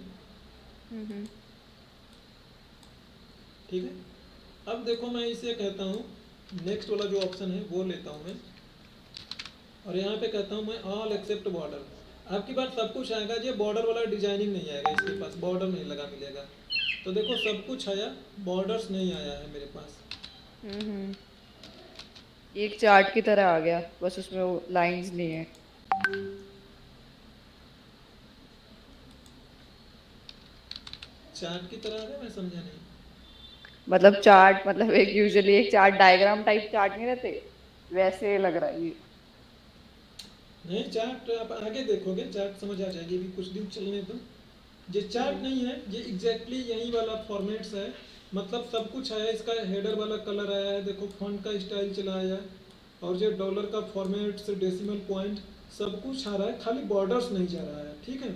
ठीक है, अब देखो मैं इसे कहता हूँ नेक्स्ट वाला जो ऑप्शन है वो लेता हूँ मैं, और यहाँ पे कहता हूँ मैं ऑल एक्सेप्ट बॉर्डर। आपकी बात सब कुछ आएगा, ये बॉर्डर वाला डिजाइनिंग नहीं आएगा, इसके पास बॉर्डर नहीं लगा मिलेगा। तो देखो सब कुछ आया, बॉर्डर्स नहीं आया है मेरे पास। एक चार्ट की तरह आ गया, बस उसमें वो लाइंस नहीं है। चार्ट की तरह आ गया, मैं समझा नहीं। मतलब चार्ट, मतलब एक यूजुअली एक चार्ट डायग्राम टाइप चार्ट नहीं रहते, वैसे लग रहा है ये। नहीं, चार्ट आप आगे देखोगे, चार्ट समझ आ जाएगी, भी कुछ दिन चलने दो। ये चार्ट नहीं है, ये एग्जैक्टली यही वाला फॉर्मेट्स है। मतलब सब कुछ आया, इसका हेडर वाला कलर आया है, देखो फॉन्ट का स्टाइल चला आया है, और ये डॉलर का फॉर्मेट्स, डेसिमल पॉइंट, सब कुछ आ रहा है, खाली बॉर्डर्स नहीं जा रहा है। ठीक है,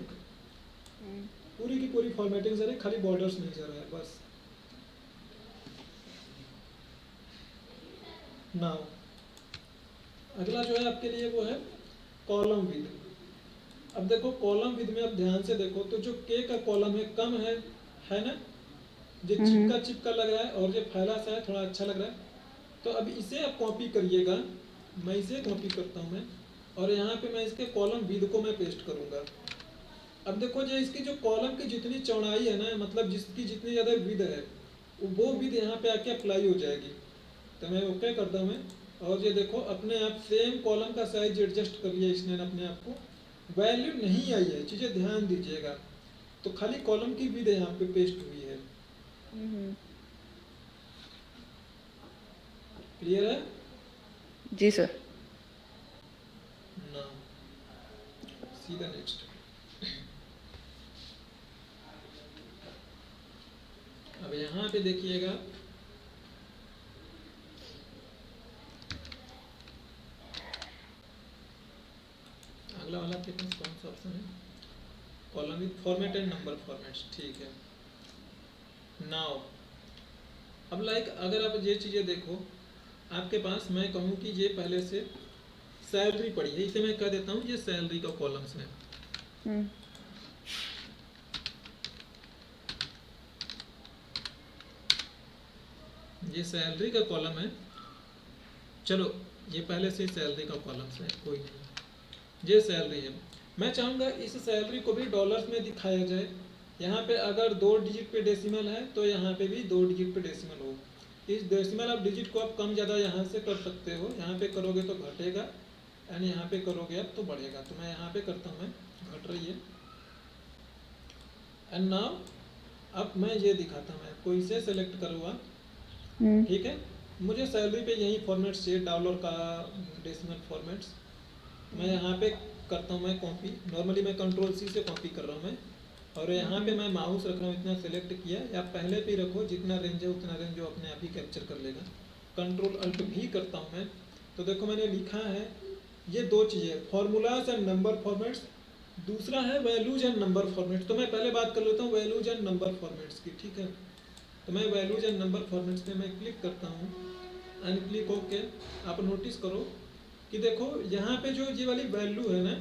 पूरी की पूरी फॉर्मेटिंग जा रही है, खाली बॉर्डर्स नहीं जा रहा है बस। नाउ अगला जो है आपके लिए वो है कॉलम विद। अब देखो कॉलम विद में आप ध्यान से देखो तो जो के का कॉलम है कम है ना, जो चिपका चिपका लग रहा है, और जो फैला सा है थोड़ा अच्छा लग रहा है। तो अब इसे आप कॉपी करिएगा, मैं इसे कॉपी करता हूँ मैं, और यहाँ पे मैं इसके कॉलम विद को मैं पेस्ट करूँगा। अब देखो जो इसकी जो कॉलम की जितनी चौड़ाई है ना, मतलब जिसकी जितनी ज़्यादा विद है, वो विद यहाँ पे आके अप्लाई हो जाएगी। तो मैं ओके करता हूँ मैं, और ये देखो अपने आप सेम कॉलम का साइज एडजस्ट कर लिया इसने अपने आप को। वैल्यू नहीं आई है, चीज़ें ध्यान दीजिएगा। तो खाली कॉलम की विद यहाँ पे पेस्ट हुई है। क्लियर है? जी सर। ना सीधा नेक्स्ट। अब यहाँ पे देखिएगा, अगला वाला आपके पास कौन सा ऑप्शन है? Column with format and number formats. ठीक है, नाउ अब लाइक अगर आप ये चीज़ें देखो, आपके पास मैं कहूँ कि ये पहले से सैलरी पड़ी है, इसे मैं कह देता हूँ ये सैलरी का कॉलम्स है। ये सैलरी का कॉलम है, चलो ये पहले से सैलरी का कॉलम्स है, कोई नहीं, ये सैलरी है। मैं चाहूँगा इस सैलरी को भी डॉलर्स में दिखाया जाए। यहाँ पे अगर 2 डिजिट पे डेसिमल है तो यहाँ पे भी 2 डिजिट पे डेसिमल हो। इस डेसिमल ऑफ डिजिट को आप कम ज़्यादा यहाँ से कर सकते हो, यहाँ पे करोगे तो घटेगा, एंड यहाँ पे करोगे अब तो बढ़ेगा। तो मैं यहाँ पे करता हूँ, मैं घट रही है। एंड नाउ अब मैं ये दिखाता हूँ, मैं कोई से सेलेक्ट करूँगा। ठीक है, मुझे सैलरी पे यही फॉर्मेट चाहिए, डॉलर का डेसिमल फॉर्मेट्स। मैं यहाँ पे करता हूँ मैं कॉपी, नॉर्मली मैं कंट्रोल सी से कॉपी कर रहा हूँ मैं, और यहाँ पे मैं माउस रख रहा हूँ, इतना सेलेक्ट किया, या पहले भी रखो, जितना रेंज है उतना रेंज जो अपने आप ही कैप्चर कर लेगा। कंट्रोल अल्ट भी करता हूँ मैं, तो देखो मैंने लिखा है ये 2 चीज़ें, फार्मूलाज एंड नंबर फॉर्मेट्स, दूसरा है वैल्यूज एंड नंबर फॉर्मेट्स। तो मैं पहले बात कर लेता हूँ वैल्यूज एंड नंबर फॉर्मेट्स की। ठीक है, तो मैं वैल्यूज एंड नंबर फॉर्मेट्स पे मैं क्लिक करता हूँ, एंड क्लिक होके आप नोटिस करो कि देखो यहाँ पे जो ये वाली वैल्यू है ना,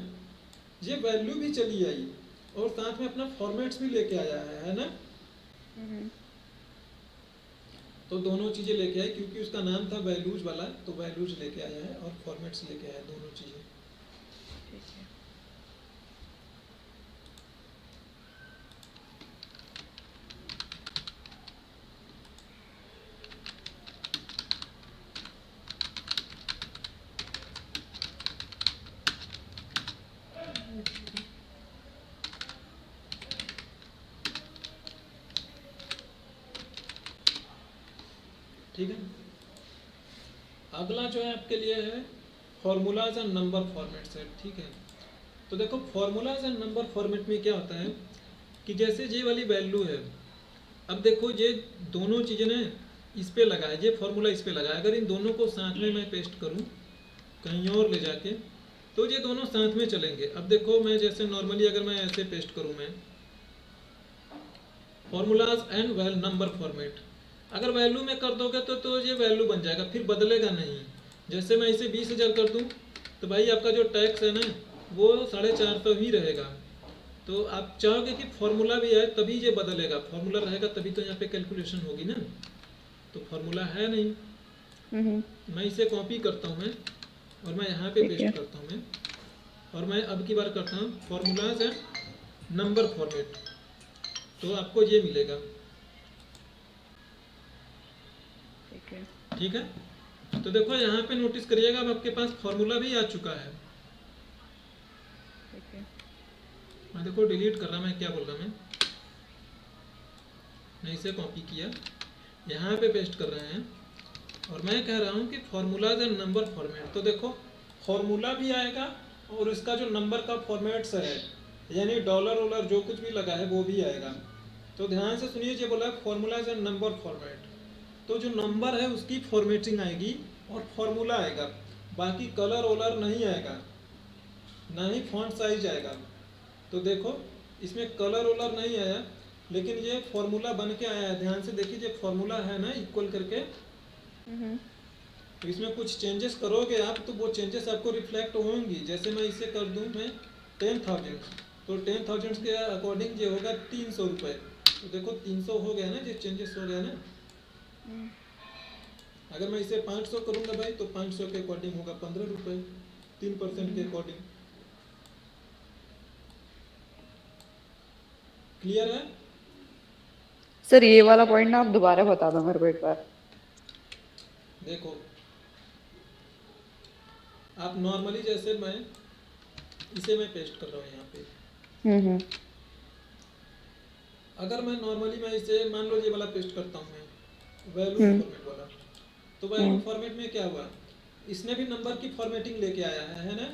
ये वैल्यू भी चली आई, और साथ में अपना फॉर्मेट्स भी लेके आया है ना। तो दोनों चीज़ें लेके आए, क्योंकि उसका नाम था वैल्यूज वाला, तो वैल्यूज लेके आया है और फॉर्मेट्स लेके आया है, दोनों चीज़ें। ठीक है, अगला जो है आपके लिए है फॉर्मूलाज एंड नंबर फॉर्मेट्स है। ठीक है, तो देखो फॉर्मूलाज एंड नंबर फॉर्मेट में क्या होता है कि जैसे ये वाली वैल्यू है, अब देखो ये दोनों चीज़ें ना इस पे लगा है, ये फॉर्मूला इस पे लगा है। अगर इन दोनों को साथ में मैं पेस्ट करूं कहीं और ले जाके, तो ये दोनों साथ में चलेंगे। अब देखो मैं जैसे नॉर्मली अगर मैं ऐसे पेस्ट करूं, मैं formulas and value number format, अगर वैल्यू में कर दोगे तो ये वैल्यू बन जाएगा, फिर बदलेगा नहीं। जैसे मैं इसे 20,000 कर दूं तो भाई आपका जो टैक्स है ना वो 450 ही रहेगा। तो आप चाहोगे कि फॉर्मूला भी है तभी ये बदलेगा, फॉर्मूला रहेगा तभी तो यहाँ पे कैलकुलेशन होगी ना, तो फॉर्मूला है नहीं। मैं इसे कॉपी करता हूँ मैं, और मैं यहाँ पे ठीक है। पेस्ट करता हूँ मैं, और मैं अब की बार करता हूँ फॉर्मूलाज एंड नंबर फॉर्मेट, तो आपको ये मिलेगा। ठीक है। ठीक है, तो देखो यहाँ पे नोटिस करिएगा अब आपके पास फॉर्मूला भी आ चुका है। ठीक है। मैं देखो डिलीट कर रहा, मैं क्या बोल रहा, मैं इसे कॉपी किया, यहाँ पे पेस्ट कर रहे हैं, और मैं कह रहा हूँ कि फॉर्मूलाज एंड नंबर फॉर्मेट। तो देखो फॉर्मूला भी आएगा और इसका जो नंबर का फॉर्मेट्स है, यानी डॉलर वॉलर जो कुछ भी लगा है वो भी आएगा। तो ध्यान से सुनिए, जो बोला फॉर्मूलाज एंड नंबर फॉर्मेट, तो जो नंबर है उसकी फॉर्मेटिंग आएगी और फॉर्मूला आएगा, बाकी कलर वॉलर नहीं आएगा, ना ही फॉन्ट साइज आएगा। तो देखो इसमें कलर वॉलर नहीं आया, लेकिन ये फॉर्मूला बन के आया है। ध्यान से देखिए, जो फॉर्मूला है ना इक्वल करके, तो इसमें कुछ चेंजेस करोगे आप तो वो चेंजेस आपको रिफ्लेक्ट होंगी। जैसे मैं इसे कर दूं मैं 10,000, तो 10,000 के अकॉर्डिंग ये होगा 300 रुपये। तो देखो 300 हो गया ना, ये चेंजेस हो गया ना। अगर मैं इसे 500 करूंगा भाई तो 500 के अकॉर्डिंग होगा 15 रुपये, 3% के अकॉर्डिंग। क्लियर है? सर ये वाला पॉइंट ना आप दोबारा बता दो मेरे को एक बार। देखो आप नॉर्मली, जैसे मैं इसे मैं पेस्ट कर रहा हूँ यहाँ पे, अगर मैं नॉर्मली मैं इसे मान लो ये वाला पेस्ट करता हूँ मैं वैल्यू फॉर्मेट वाला, तो वैल्यू फॉर्मेट में क्या हुआ, इसने भी नंबर की फॉर्मेटिंग लेके आया है ना,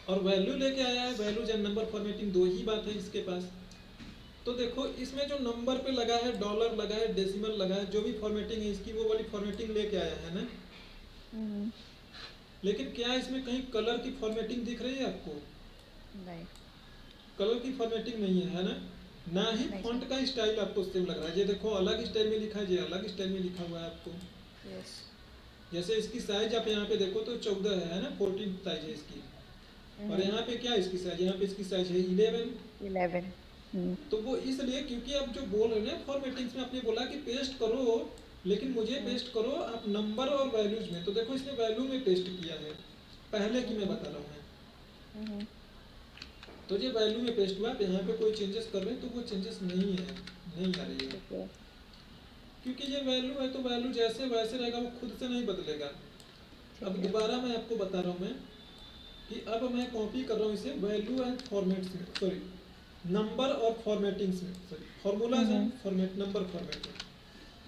और वैल्यू लेके आया है, वैल्यूज एंड नंबर फॉर्मेटिंग दो ही बात है इसके पास। तो देखो इसमें जो नंबर पे लगा है, डॉलर लगा है, डेसिमल लगा है, जो भी फॉर्मेटिंग है इसकी वो वाली फॉर्मेटिंग लेके आया है ना। लेकिन क्या इसमें कहीं कलर की फॉर्मेटिंग दिख रही है आपको? नहीं। कलर की फॉर्मेटिंग नहीं है ना, ना ही नहीं फॉन्ट सर। का स्टाइल आपको सेम लग रहा है। ये देखो अलग स्टाइल में लिखा है, ये अलग स्टाइल में लिखा हुआ है आपको। यस। जैसे इसकी साइज आप यहाँ पे देखो तो 14 है ना, 14 साइज है इसकी, और यहाँ पे क्या है इसकी साइज, यहाँ पे इसकी साइज है 11। 11। तो वो इसलिए क्योंकि आप जो बोल रहे हैं फॉर्मेटिंग्स में, आपने बोला कि पेस्ट करो, लेकिन मुझे पेस्ट करो आप नंबर और वैल्यूज में। तो देखो इसने वैल्यू में पेस्ट किया है, पहले की मैं बता रहा हूँ मैं, तो ये वैल्यू में पेस्ट हुआ। आप यहाँ पे कोई चेंजेस कर रहे हैं तो वो चेंजेस नहीं है, नहीं आ रही है, क्योंकि ये वैल्यू है तो वैल्यू जैसे वैसे रहेगा, वो खुद से नहीं बदलेगा। अब दोबारा मैं आपको बता रहा हूँ मैं कि अब मैं कॉपी कर रहा हूँ इसे वैल्यू एंड फॉर्मेट्स में, सॉरी नंबर और फॉर्मेटिंग्स में, sorry formulas and format number formatting.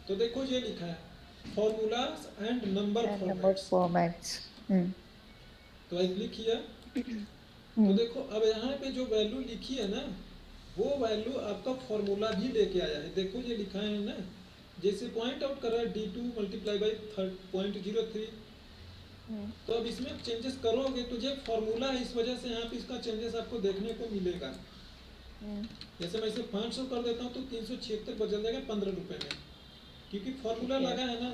तो देखो ये लिखा है formulas and number formats, formats. तो आई क्लिक किया, तो देखो अब यहाँ पे जो वैल्यू लिखी है ना, वो वैल्यू आपका फॉर्मूला भी लेके आया है। देखो ये लिखा है ना, जैसे पॉइंट आउट कर रहा है D2 मल्टीप्लाई बाई 0.03। तो अब इसमें चेंजेस करोगे तो ये फॉर्मूला है, इस वजह से यहाँ पे इसका चेंजेस आपको देखने को मिलेगा। जैसे मैं इसे 500 कर देता हूँ तो 376 बदल जाएगा 15 रुपये में, क्योंकि फॉर्मूला लगा है ना।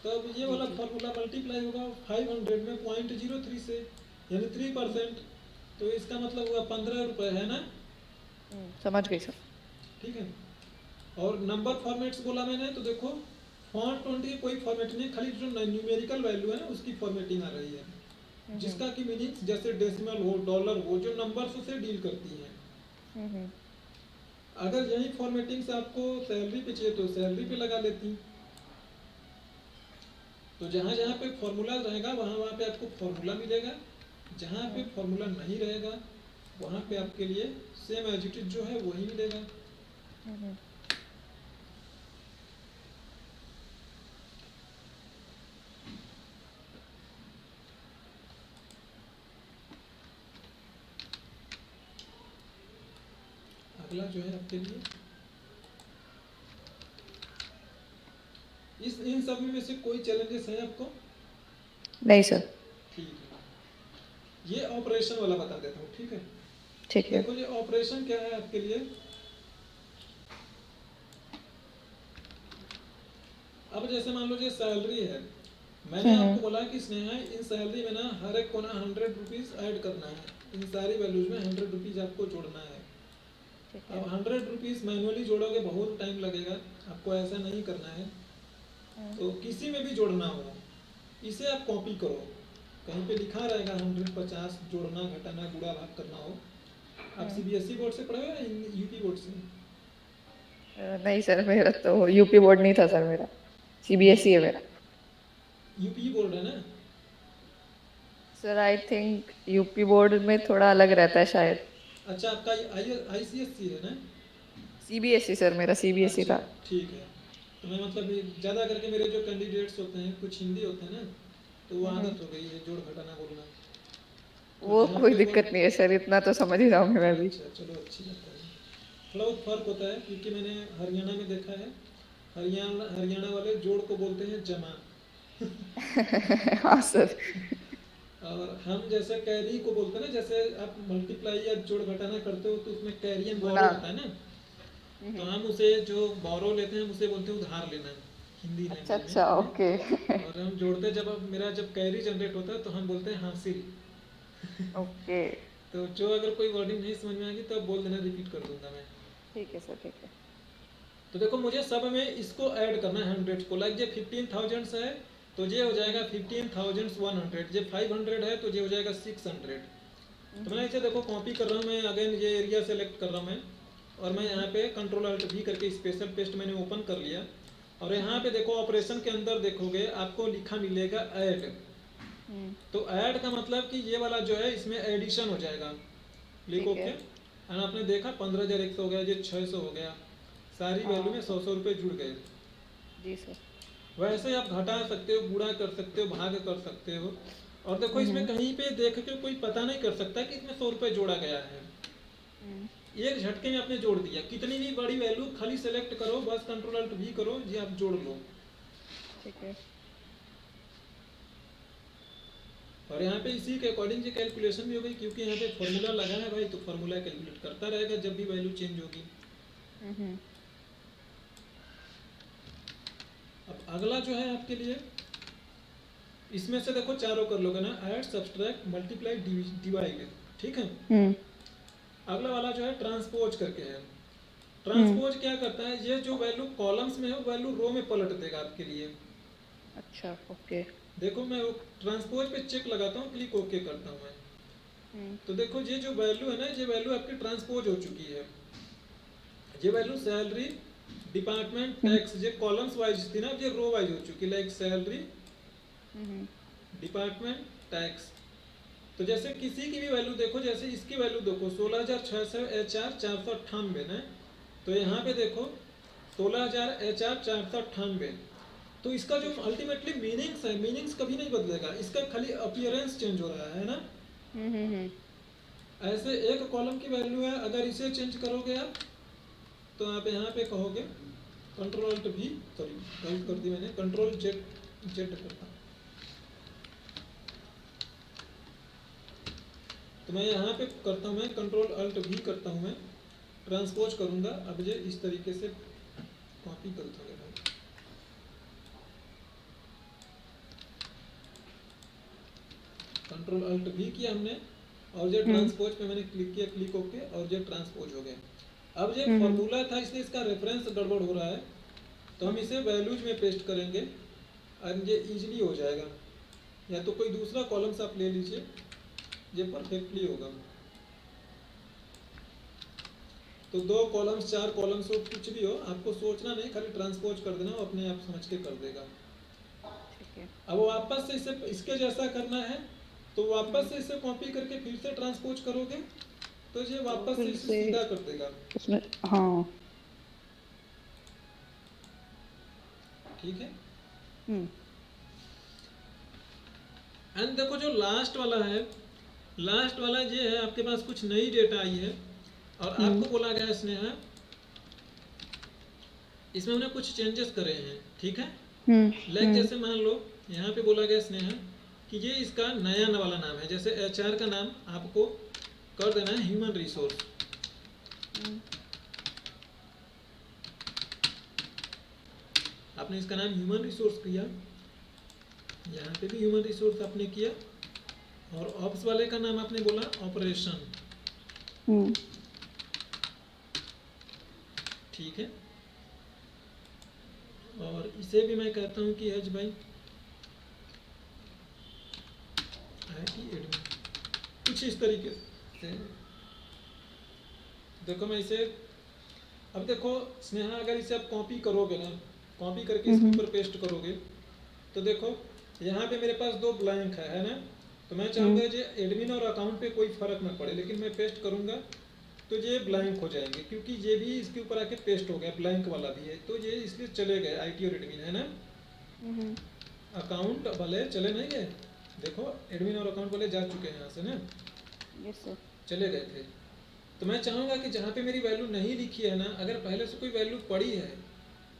तो अब ये वाला फॉर्मूला मल्टीप्लाई होगा 500 में 0.03 से, यानी 3%, तो इसका मतलब हुआ 15 रुपये, है ना। समझ गई सर। ठीक है, और नंबर फॉर्मेट्स बोला मैंने, तो देखो फॉन्ट टोन की कोई फॉर्मेट नहीं, खाली जो न्यूमेरिकल वैल्यू है ना उसकी फॉर्मेटिंग आ रही है, जिसका की मीनिंग जैसे डेसिमल हो, डॉलर हो, जो नंबर्स से डील करती है। अगर यही फॉर्मेटिंग से आपको सैलरी पे चाहिए तो सैलरी पे लगा लेती। तो जहाँ जहाँ पे फॉर्मूला रहेगा वहाँ वहाँ पे आपको फॉर्मूला मिलेगा, जहाँ पे फॉर्मूला नहीं रहेगा वहाँ पे आपके लिए सेम एज इट इज जो है वही मिलेगा। अगला जो है आपके लिए इन सब में से कोई चैलेंजेस है आपको? नहीं सर। ठीक है। ये ऑपरेशन वाला बता देता हूँ, ठीक है। ठीक है। देखो ये ऑपरेशन क्या है आपके लिए। अब जैसे मान लो ये सैलरी है, मैंने आपको बोला कि स्नेहा इन सैलरी में ना हर एक को ना 100 रुपीज़ ऐड करना है, इन सारी वैल्यूज में 100 रुपीज़ आपको जोड़ना है। ठीक है। अब 100 रुपीज़ मैनुअली जोड़ोगे बहुत टाइम लगेगा, आपको ऐसा नहीं करना है। तो किसी में भी जोड़ना हो, इसे आप कॉपी करो, कहीं पे लिखा रहेगा 150 जोड़ना घटाना गुणा भाग करना हो। आप सीबीएसई बोर्ड से पढ़े हो या यूपी बोर्ड से? नहीं सर, मेरा तो यूपी बोर्ड नहीं था सर, मेरा सीबीएसई है मेरा। यूपी बोर्ड है ना? Sir I think UP board में थोड़ा अलग रहता है शायद। अच्छा, आपका आईसीएससी है ना? सीबीएसई सर, मेरा सीबीएसई अच्छा था। ठीक है। तो मैं मतलब ज़्यादा करके मेरे जो कैंडिडेट्स होते हैं कुछ हिंदी होते हैं ना, तो वो आदत हो गई है जोड़ घटाना बोलना। तो वो यहाँ कोई पे वो दिक्कत नहीं है सर, इतना तो समझ ही रहा हूँ मैं भी। अच्छा चलो अच्छी बात है। थोड़ा बहुत फर्क होता है क्योंकि मैंने हरियाणा में देखा है, हरियाणा वाले जोड़ को बोलते हैं जमा। हाँ सर। और हम जैसे कैरी को बोलते हैं ना, जैसे आप मल्टीप्लाई या जोड़ घटाना करते हो तो उसमें कैरी एंड गुना। बोरो होता है ना, तो हम उसे जो बोरो लेते हैं उसे बोलते हैं उधार लेना हिंदी अच्छा लैंग्वेज अच्छा, में। ओके। और हम जोड़ते जब अब मेरा जब कैरी जनरेट होता है तो हम बोलते हैं हासिल। ओके। तो जो अगर कोई वर्डिंग नहीं समझ में आएगी तो अब बोल देना, रिपीट कर दूंगा मैं। ठीक है सर, ठीक है। तो देखो मुझे सब में इसको ऐड करना है 100 को, लाइक ये 15,000 है तो ये हो जाएगा 15,100, ये 500 है तो ये हो जाएगा 600। तो मैं इसे देखो कॉपी कर रहा हूँ, मैं अगेन ये एरिया सेलेक्ट कर रहा हूँ मैं, और मैं यहाँ पे कंट्रोल अल्ट भी करके स्पेशल पेस्ट मैंने ओपन कर लिया। और यहाँ पे देखो ऑपरेशन के अंदर देखोगे आपको लिखा मिलेगा ऐड। तो ऐड का मतलब कि ये वाला जो है इसमें एडिशन हो जाएगा, क्लिक ठीक है। ओके। एंड आपने देखा 15,100 हो गया, ये 600 हो गया, सारी वैल्यू में 100 रुपये जुड़ गए। जी सर। वैसे आप घटा सकते हो, गुणा कर सकते हो, भाग कर सकते हो। और देखो इसमें कहीं पे देख के कोई पता नहीं कर सकता कि इसमें 100 रुपये जोड़ा गया है, एक झटके में आपने जोड़ दिया। कितनी भी बड़ी वैल्यू खाली सेलेक्ट करो, बस कंट्रोल अल्ट भी करो जी, आप जोड़ लो। ठीक है। और यहाँ पे इसी के अकॉर्डिंग ये कैलकुलेशन भी हो गई, क्योंकि यहाँ पे फॉर्मूला लगा है भाई, तो फॉर्मूला कैलकुलेट करता रहेगा जब भी वैल्यू चेंज होगी। अब अगला जो है आपके लिए, इसमें से देखो चारों कर लोगे ना, ऐड सब्सट्रैक्ट मल्टीप्लाई डिवाइड, ठीक है। अगला वाला जो है ट्रांसपोज करके है। ट्रांसपोज क्या करता है, ये जो वैल्यू कॉलम्स में है वो वैल्यू रो में पलट देगा आपके लिए। अच्छा, ओके। देखो मैं वो ट्रांसपोज पे चेक लगाता हूँ, क्लिक ओके करता हूँ मैं। तो देखो ये जो वैल्यू है ना, ये वैल्यू आपकी ट्रांसपोज हो चुकी है। ये वैल्यू सैलरी डिपार्टमेंट टैक्स, ये कॉलम्स वाइज थी ना, ये रो वाइज हो चुकी, लाइक सैलरी डिपार्टमेंट टैक्स। तो जैसे किसी की भी वैल्यू देखो, जैसे इसकी वैल्यू देखो 16,600 HR 498 है, तो यहाँ पे देखो 16,000 HR 498। तो इसका जो अल्टीमेटली मीनिंग्स है, मीनिंग्स कभी नहीं बदलेगा, इसका खाली अपीयरेंस चेंज हो रहा है ना। ऐसे एक कॉलम की वैल्यू है, अगर इसे चेंज करोगे आप तो आप यहाँ पे कहोगे कंट्रोल अल्ट भी, सॉरी गलत कर दी मैंने, कंट्रोल जेड करता हूँ। तो मैं यहाँ पे करता हूँ, मैं कंट्रोल अल्ट भी करता हूँ, मैं ट्रांसपोज करूँगा। अब ये इस तरीके से कॉपी करता हूँ, कंट्रोल अल्ट भी किया हमने, और ये ट्रांसपोज पे मैंने क्लिक किया, क्लिक ओके, और ये ट्रांसपोज हो गया। अब ये फॉर्मूला था इसलिए इसका रेफरेंस गड़बड़ हो रहा है, तो हम इसे वैल्यूज में पेस्ट करेंगे और ये इजीली हो जाएगा। या तो कोई दूसरा कॉलम्स आप ले लीजिए, ये परफेक्टली होगा। तो 2 कॉलम्स 4 कॉलम्स हो, कुछ भी हो, आपको सोचना नहीं, खाली ट्रांसपोज कर देना, वो अपने आप समझ के कर देगा। अब वापस से इसे इसके जैसा करना है, तो वापस से इसे कॉपी करके फिर से ट्रांसपोज करोगे तो ये वापस से इसे सीधा कर देगा उसमें। हाँ, ठीक है। एंड देखो जो लास्ट वाला है, लास्ट वाला ये है, आपके पास कुछ नई डेटा आई है और आपको बोला गया इसने है, इसमें हमने कुछ चेंजेस करे हैं, ठीक है। लाइक जैसे मान लो यहाँ पे बोला गया इसने है कि ये इसका नया वाला नाम है। जैसे एचआर का नाम आपको कर देना है ह्यूमन रिसोर्स। आपने इसका नाम ह्यूमन रिसोर्स किया, यहाँ पे भी ह्यूमन रिसोर्स आपने किया, और ऑप्स वाले का नाम आपने बोला ऑपरेशन। ठीक है, और इसे भी मैं कहता हूँ कि हज भाई IT एडमिन, कुछ इस तरीके से। देखो मैं इसे, अब देखो स्नेहा, अगर इसे आप कॉपी करोगे ना, कॉपी करके इसके ऊपर पेस्ट करोगे, तो देखो यहाँ पे मेरे पास 2 ब्लैंक है ना। तो मैं चाहूँगा जो एडमिन और अकाउंट पे कोई फर्क ना पड़े, लेकिन मैं पेस्ट करूँगा तो ये ब्लैंक हो जाएंगे, क्योंकि ये भी इसके ऊपर आके पेस्ट हो गया, ब्लैंक वाला भी है, तो ये इसलिए चले गए IT और एडमिन, है ना। अकाउंट वाले चले नहीं गए, देखो एडमिन और अकाउंट वाले जा चुके हैं यहाँ से ना। Yes sir. चले गए थे। तो मैं चाहूँगा कि जहाँ पे मेरी वैल्यू नहीं लिखी है ना, अगर पहले से कोई वैल्यू पड़ी है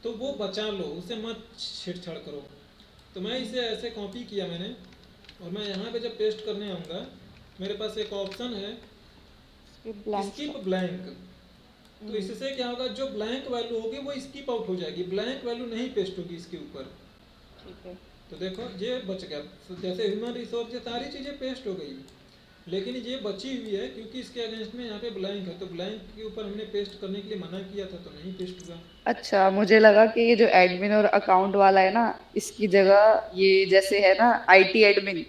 तो वो बचा लो, उसे मत छेड़छाड़ करो। तो मैं इसे ऐसे कॉपी किया मैंने, और मैं यहाँ पे जब पेस्ट करने आऊँगा, मेरे पास एक ऑप्शन है स्किप ब्लैंक। तो इससे क्या होगा, जो ब्लैंक वैल्यू होगी वो स्किप आउट हो जाएगी, ब्लैंक वैल्यू नहीं पेस्ट होगी इसके ऊपर। ठीक है। तो देखो ये बच गया। जैसे ह्यूमन रिसोर्स, ये सारी चीज़ें पेस्ट हो गई, लेकिन ये बची हुई है क्योंकि इसके अगेंस्ट में यहाँ पे ब्लैंक है। तो ब्लैंक के ऊपर हमने पेस्ट करने के लिए मना किया था, तो नहीं पेस्ट हुआ। अच्छा, मुझे लगा कि ये जो एडमिन और अकाउंट वाला है ना, इसकी जगह ये जैसे है ना IT एडमिन,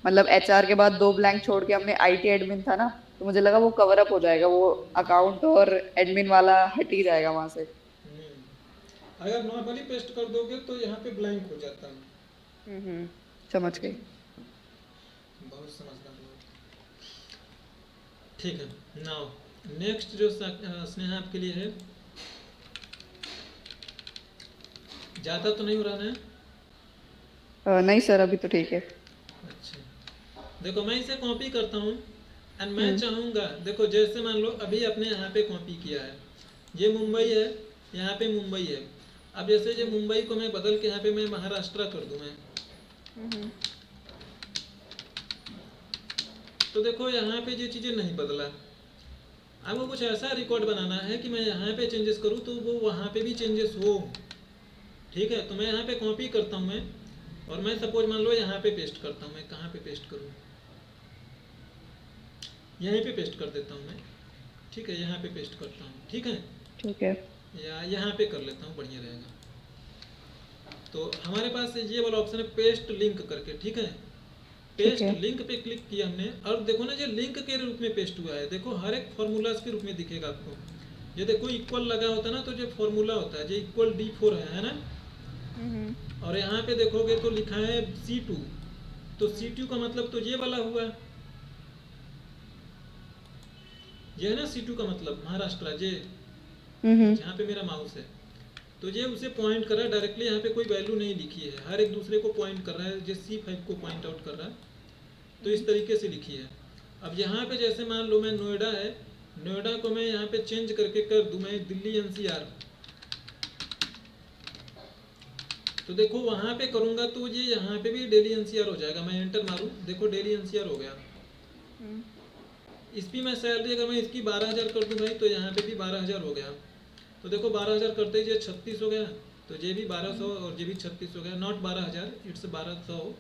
मतलब HR के बाद 2 ब्लैंक छोड़ के हमने IT एडमिन था ना, तो मुझे लगा वो कवर अप हो जाएगा, वो अकाउंट और एडमिन वाला हट ही जाएगा वहां से। अगर नॉर्मली पेस्ट कर दोगे तो यहाँ पे ब्लैंक हो जाता है। समझ गई। बहुत समझदार लोग। ठीक है, नाउ नेक्स्ट जो स्नेहा आपके लिए है, ज़्यादा तो नहीं हो रहा है? नहीं सर, अभी तो ठीक है। अच्छा, देखो मैं इसे कॉपी करता हूँ, एंड मैं चाहूँगा, देखो जैसे मान लो अभी आपने यहाँ पे कॉपी किया है, ये मुंबई है, यहाँ पे मुंबई है। अब जैसे ये मुंबई को मैं बदल के यहाँ पे मैं महाराष्ट्र कर दूँ मैं, तो देखो यहाँ पे ये चीज़ें नहीं बदला। अब वो कुछ ऐसा रिकॉर्ड बनाना है कि मैं यहाँ पे चेंजेस करूँ तो वो वहाँ पे भी चेंजेस हो। ठीक है, तो मैं यहाँ पे कॉपी करता हूँ मैं, और मैं सपोज मान लो यहाँ पे पेस्ट करता हूँ। मैं कहाँ पे पेस्ट करूँ, यहीं पे पेस्ट कर देता हूँ मैं। ठीक है, यहाँ पे पेस्ट करता हूँ। ठीक है, ठीक है। या यहाँ पे कर लेता हूँ, बढ़िया रहेगा। तो हमारे पास ये वाला ऑप्शन है पेस्ट लिंक करके। ठीक है, पेस्ट लिंक पे क्लिक किया हमने, और देखो ना ये लिंक के रूप में पेस्ट हुआ है। देखो हर एक फॉर्मूलाज के रूप में दिखेगा आपको। ये देखो इक्वल लगा होता है ना, तो जो फॉर्मूला होता है, जो इक्वल D4 है ना। और यहाँ पे देखोगे तो लिखा है C2, तो C2 का मतलब तो ये वाला हुआ, ये है ना C2 का मतलब महाराष्ट्र, ये जहाँ पे मेरा माउस है। तो ये उसे पॉइंट कर रहा है डायरेक्टली, यहाँ पे कोई वैल्यू नहीं लिखी है, हर एक दूसरे को पॉइंट कर रहा है, जो C5 को पॉइंट आउट कर रहा है। तो इस तरीके से लिखी है। अब यहाँ पे जैसे मान लो मैं नोएडा है, नोएडा को मैं यहाँ पे चेंज करके कर दूँ मैं दिल्ली NCR, तो देखो वहाँ पे करूँगा तो ये यहाँ पे भी दिल्ली NCR हो जाएगा। मैं एंटर मारूँ, देखो दिल्ली NCR हो गया। इस भी मैं सैलरी अगर मैं इसकी 12,000 कर दूँ भाई, तो यहाँ पे भी 12,000 हो गया। तो देखो 12,000 करते ही ये 36 हो गया, तो ये भी 1200 और ये भी 36 हो गया। Not 12,000, it's 1200।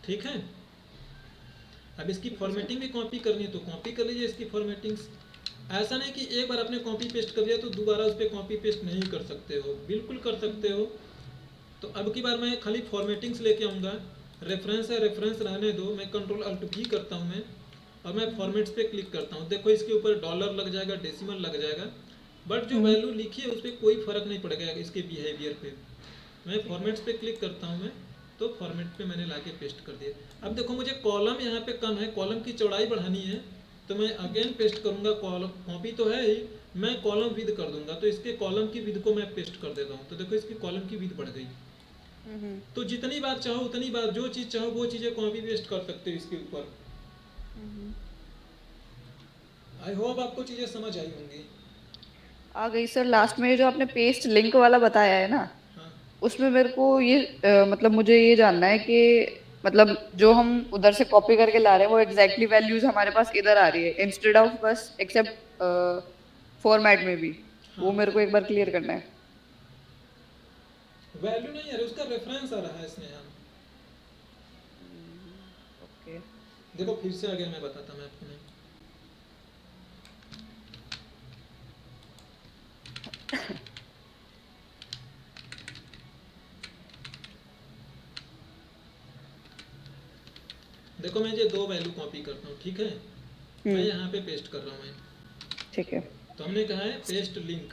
ठीक है, अब इसकी फॉर्मेटिंग भी कॉपी करनी है तो कॉपी कर लीजिए इसकी फॉर्मेटिंग्स। ऐसा नहीं कि एक बार आपने कॉपी पेस्ट कर दिया तो दोबारा उस पर कॉपी पेस्ट नहीं कर सकते हो, बिल्कुल कर सकते हो। तो अब की बार मैं खाली फॉर्मेटिंग्स लेके आऊँगा। रेफरेंस है, रेफरेंस रहने दो, मैं Ctrl+Alt+V करता हूँ मैं, और मैं फॉर्मेट्स पे क्लिक करता हूँ। देखो इसके ऊपर डॉलर लग जाएगा, डेसिमल लग जाएगा, बट जो वैल्यू लिखी है उस पर कोई फर्क नहीं पड़ेगा इसके बिहेवियर पे। मैं फॉर्मेट्स पे क्लिक करता हूँ मैं, तो फॉर्मेट पे मैंने लाके पेस्ट कर दिया। अब देखो मुझे कॉलम यहाँ पे कम है, कॉलम की चौड़ाई बढ़ानी है, तो मैं अगेन पेस्ट करूँगा। कॉलम कॉपी तो है ही, मैं कॉलम विद कर दूंगा, तो इसके कॉलम की विद को मैं पेस्ट कर देता हूँ। तो देखो इसकी कॉलम की विद बढ़ गई। तो जितनी बार चाहो उतनी बार जो चीज़ चाहो वो चीज़ें कॉपी पेस्ट कर सकते हो इसके ऊपर। आई होप आपको चीज़ें समझ आई होंगी। आ गई सर। लास्ट में जो आपने पेस्ट लिंक वाला बताया है ना, हाँ, उसमें मेरे को ये मतलब मुझे ये जानना है कि मतलब जो हम उधर से कॉपी करके ला रहे हैं वो एग्जैक्टली वैल्यूज हमारे पास इधर आ रही है इंस्टेड ऑफ बस एक्सेप्ट फॉर्मेट में भी। वो हाँ, मेरे को एक बार क्लियर करना है। वैल्यू नहीं आ रहा, उसका रेफरेंस आ रहा है इसमें यहाँ। ओके। देखो फिर से आगे मैं बताता मैं आपको नहीं। देखो मैं ये दो वैल्यू कॉपी करता हूँ, ठीक है। मैं हम्म। यहाँ पे पेस्ट कर रहा हूँ मैं। ठीक है। तो हमने कहा है पेस्ट लिंक,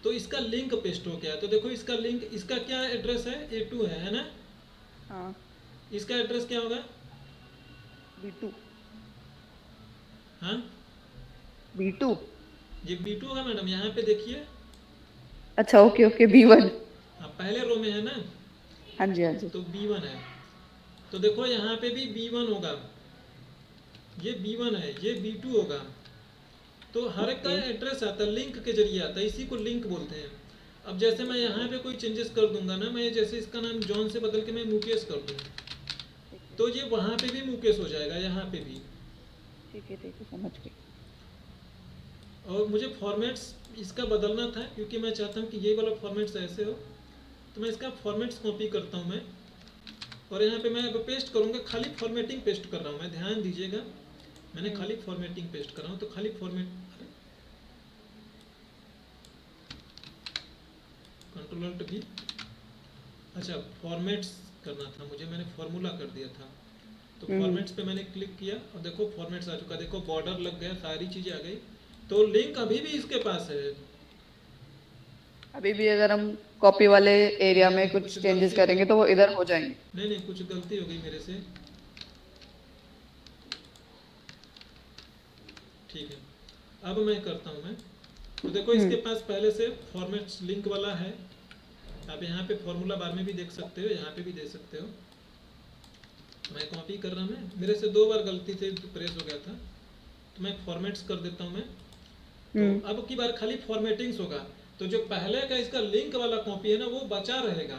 तो इसका लिंक पेस्ट हो गया। तो देखो इसका लिंक, इसका क्या एड्रेस है, A2 है ना। हाँ। इसका एड्रेस क्या होगा। B2। हाँ, B2। ये B2 होगा मैडम, यहाँ पे देखिए। अच्छा, ओके ओके, B1। हाँ, पहले रो में है ना, हाँ जी हाँ जी। तो B1 है। तो देखो यहाँ पे भी B1 होगा, ये B1 है, ये B2 होगा। तो हर एक का ओके। एड्रेस आता है, लिंक के जरिए आता है, इसी को लिंक बोलते हैं। अब जैसे मैं यहाँ पे कोई चेंजेस कर दूंगा ना, मैं जैसे इसका नाम जॉन से बदल के मैं मुकेश कर दूँ, ठीक है तो ये वहाँ पे भी मुकेश हो जाएगा, यहाँ पे भी। ठीक है, समझ गई। और मुझे फॉर्मेट्स इसका बदलना था, क्योंकि मैं चाहता हूँ कि ये वाला फॉर्मेट्स ऐसे हो। तो मैं इसका फॉर्मेट्स कॉपी करता हूँ मैं, और यहाँ पे मैं अब पेस्ट करूँगा, खाली फॉर्मेटिंग पेस्ट कर रहा हूँ मैं, ध्यान दीजिएगा। मैंने हम्म। खाली फॉर्मेटिंग पेस्ट कर रहा हूँ, तो खाली फॉर्मेट, कंट्रोल-Alt-V। अच्छा, फॉर्मेट्स करना था मुझे, मैंने फॉर्मूला कर दिया था। तो हम्म। फॉर्मेट्स पे मैंने क्लिक किया और देखो फॉर्मेट्स आ चुका, देखो बॉर्डर लग गया, सारी चीज़ें आ गई। तो लिंक अभी भी इसके पास है। अभी भी अगर हम कॉपी वाले एरिया नहीं में नहीं, कुछ कुछ चेंजेस गलती हो गई। करेंगे तो वो इधर हो जाएंगे। नहीं नहीं, कुछ गलती हो गई मेरे से। ठीक है, अब मैं करता हूँ मैं। तो देखो इसके हम्म। पास पहले से फॉर्मेट्स लिंक वाला है। आप यहाँ पे फॉर्मूला बार में भी देख सकते हो, यहाँ पे भी दे सकते हो। मैं कॉपी कर रहा हूँ, मैं मेरे से 2 बार गलती से प्रेस हो गया था। तो मैं फॉर्मेट्स कर देता हूँ मैं। तो हम्म। अब की बार खाली फॉर्मेटिंग्स होगा। तो जो पहले का इसका लिंक वाला कॉपी है ना, वो बचा रहेगा।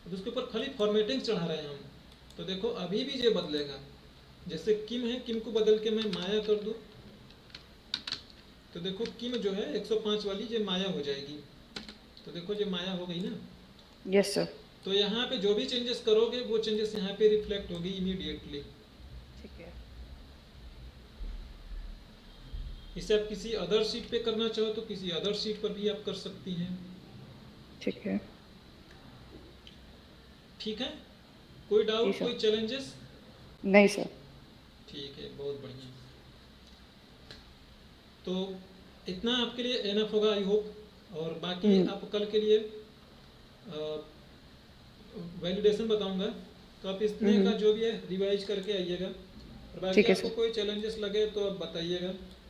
अब उसके ऊपर खाली फॉर्मेटिंग चढ़ा रहे हैं हम। तो देखो अभी भी ये बदलेगा। जैसे किम है, किम को बदल के मैं माया कर दूँ, तो देखो किम जो है 105 वाली, ये माया हो जाएगी। तो देखो ये माया हो गई ना। Yes sir. तो यहाँ पे जो भी चेंजेस करोगे वो चेंजेस यहाँ पे रिफ्लेक्ट होगी इमीडिएटली। ठीक है। इसे आप किसी अदर शीट पे करना चाहो तो किसी अदर शीट पर भी आप कर सकती हैं। ठीक है। ठीक है, कोई जी डाउट, सर। कोई चैलेंजेस। नहीं सर। ठीक है, बहुत बढ़िया। तो इतना आपके लिए एनफ होगा आई होप। और बाकी हम्म। आप कल के लिए वैलिडेशन बताऊंगा, तो आप इतने का हम्म। जो भी है रिवाइज करके आइएगा। और बाकी ठीक है आपको सर। कोई चैलेंजेस लगे तो आप बताइएगा।